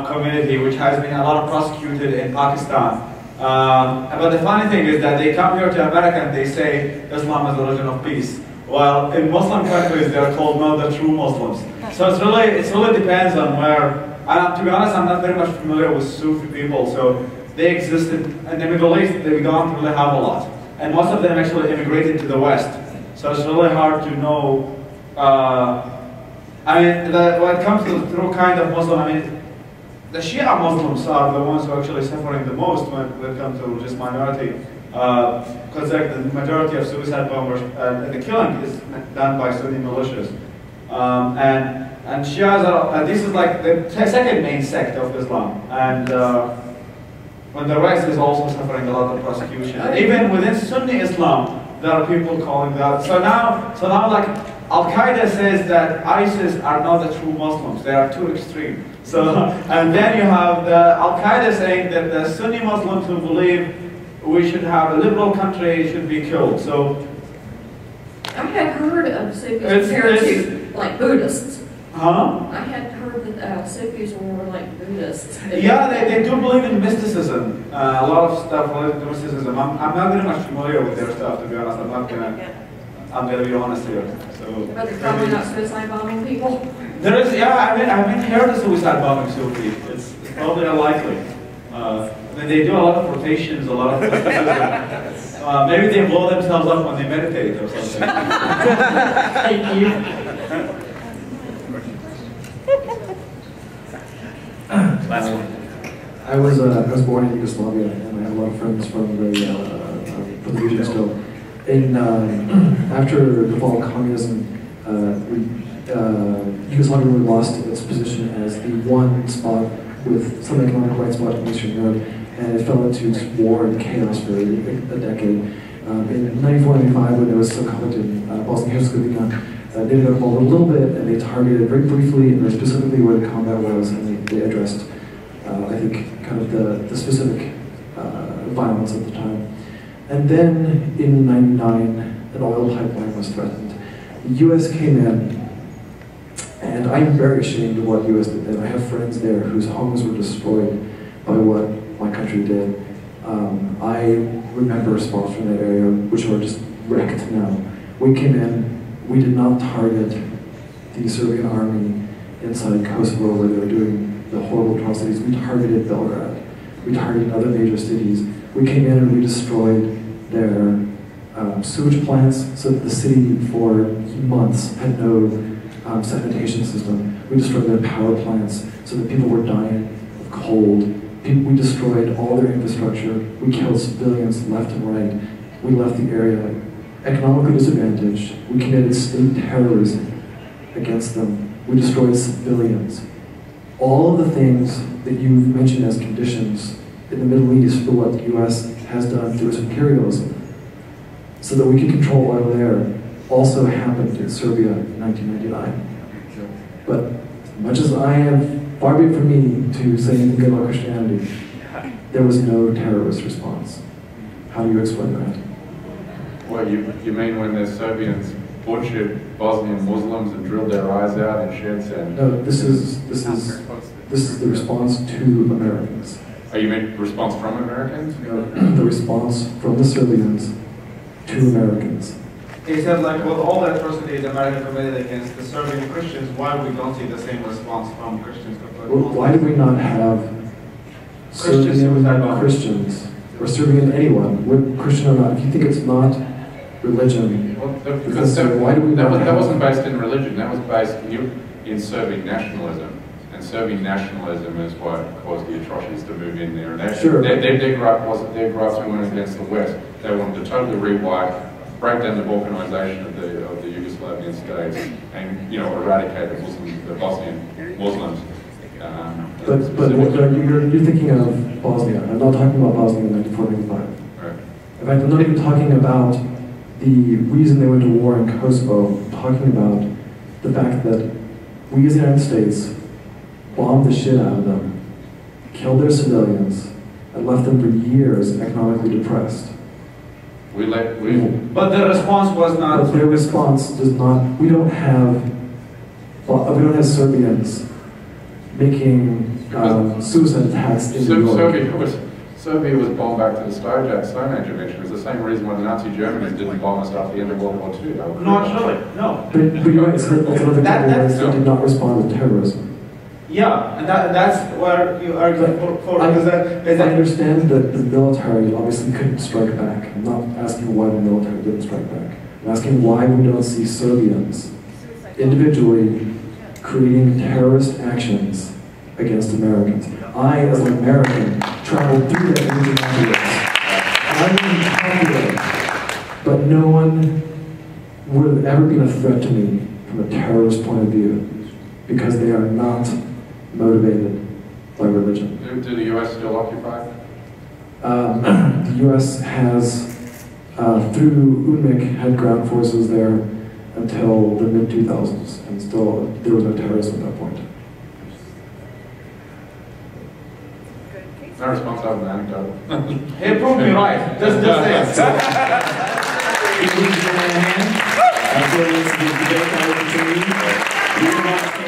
community, which has been a lot of prosecuted in Pakistan. But the funny thing is that they come here to America and they say Islam is a religion of peace. While in Muslim countries, they're called no, the true Muslims. So it really depends on where. And to be honest, I'm not very much familiar with Sufi people, so they exist in the Middle East. We don't really have a lot, and most of them actually immigrated to the West. So it's really hard to know I mean, when it comes to the true kind of Muslim, I mean, the Shia Muslims are the ones who are actually suffering the most when it comes to just minority. Because like the majority of suicide bombers, the killing is done by Sunni militias. And Shias are, this is like the second main sect of Islam. And when the rest is also suffering a lot of persecution. Even within Sunni Islam, there are people calling that. So now like Al-Qaeda says that ISIS are not the true Muslims, they are too extreme. So, and then you have the Al-Qaeda saying that the Sunni Muslims who believe we should have a liberal country should be killed. So, I had heard of Sufis compared to like Buddhists. Huh? I had heard that Sufis were more like Buddhists. Yeah, they do believe in mysticism. A lot of stuff related to mysticism. I'm not very much familiar with their stuff, to be honest. I'm gonna be honest here. So, but they're probably not suicide bombing people. There is, yeah, I haven't heard of suicide bombing Sufi. It's probably unlikely. Then they do a lot of rotations, a lot of mysticism. Maybe they blow themselves up when they meditate or something. Thank you. Last one. I was born in Yugoslavia, and I have a lot of friends from the region still. After the fall of communism, Yugoslavia really lost its position as the one spot with some economic white spot in Eastern Europe, and it fell into war and chaos for a decade. In 94-95, when there was some conflict in Bosnia and Herzegovina, they got involved a little bit, and they targeted very briefly and very specifically where the combat was, and they addressed, I think, kind of the specific violence at the time. And then in '99, an oil pipeline was threatened. The U.S. came in, and I'm very ashamed of what the U.S. did then. I have friends there whose homes were destroyed by what my country did. I remember spots from that area which are just wrecked now. We came in, we did not target the Serbian army inside Kosovo where they were doing the horrible atrocities. We targeted Belgrade. We targeted other major cities. We came in and we destroyed their sewage plants so that the city for months had no sanitation system. We destroyed their power plants so that people were dying of cold. We destroyed all their infrastructure. We killed civilians left and right. We left the area economically disadvantaged. We committed state terrorism against them. We destroyed civilians. All of the things that you've mentioned as conditions in the Middle East for what the U.S. has done through its imperialism, so that we could control oil there, also happened in Serbia in 1999. But as much as I have, far be it from me to say anything good about Christianity, there was no terrorist response. How do you explain that? Well, you mean when the Serbians butchered Bosnian Muslims and drilled their eyes out in sheds and... No, this is the response to Americans. Oh, you mean response from Americans? No, the response from the Serbians to Americans. He said, like, with all the atrocity the America committed against the Serbian Christians, why we don't see the same response from Christians? Why do we not have Serbian Christians, or Serbian anyone, Christian or not? If you think it's not religion, well, why do we not that wasn't based in religion, that was based in Serbian nationalism. And Serbian nationalism is what caused the atrocities to move in there. And sure. Their gripe wasn't their gripes weren't against the West. They wanted to totally rewipe, break down the balkanization of the Yugoslavian states, and eradicate the Bosnian Muslims. But you're thinking of Bosnia. I'm not talking about Bosnia in 1995. Right. In fact, I'm not even talking about the reason they went to war in Kosovo. I'm talking about the fact that we as the United States bombed the shit out of them, killed their civilians, and left them for years economically depressed. But the response was not... But their response does not... We don't have Serbians making suicide attacks in New York. Serbia was bombed back to the Stone Age eventually. It's the same reason why the Nazi Germans didn't bomb us after the end of World War II. Not really, no. But you're right, so that's another example where they did not respond to terrorism. Yeah, and that's where you argue for I understand that the military obviously couldn't strike back. I'm not asking why the military didn't strike back. I'm asking why we don't see Serbians individually creating terrorist actions against Americans. I, as an American, traveled through that region afterwards. I wasn't popular, but no one would have ever been a threat to me from a terrorist point of view, because they are not motivated by religion. Do the U.S. still occupy? The U.S. has, through UNMIC, had ground forces there until the mid-2000s, and still there was no terrorism at that point. No response out of an anecdote. He proved me right. Just this. Can you raise your hand? After this debate, I will continue.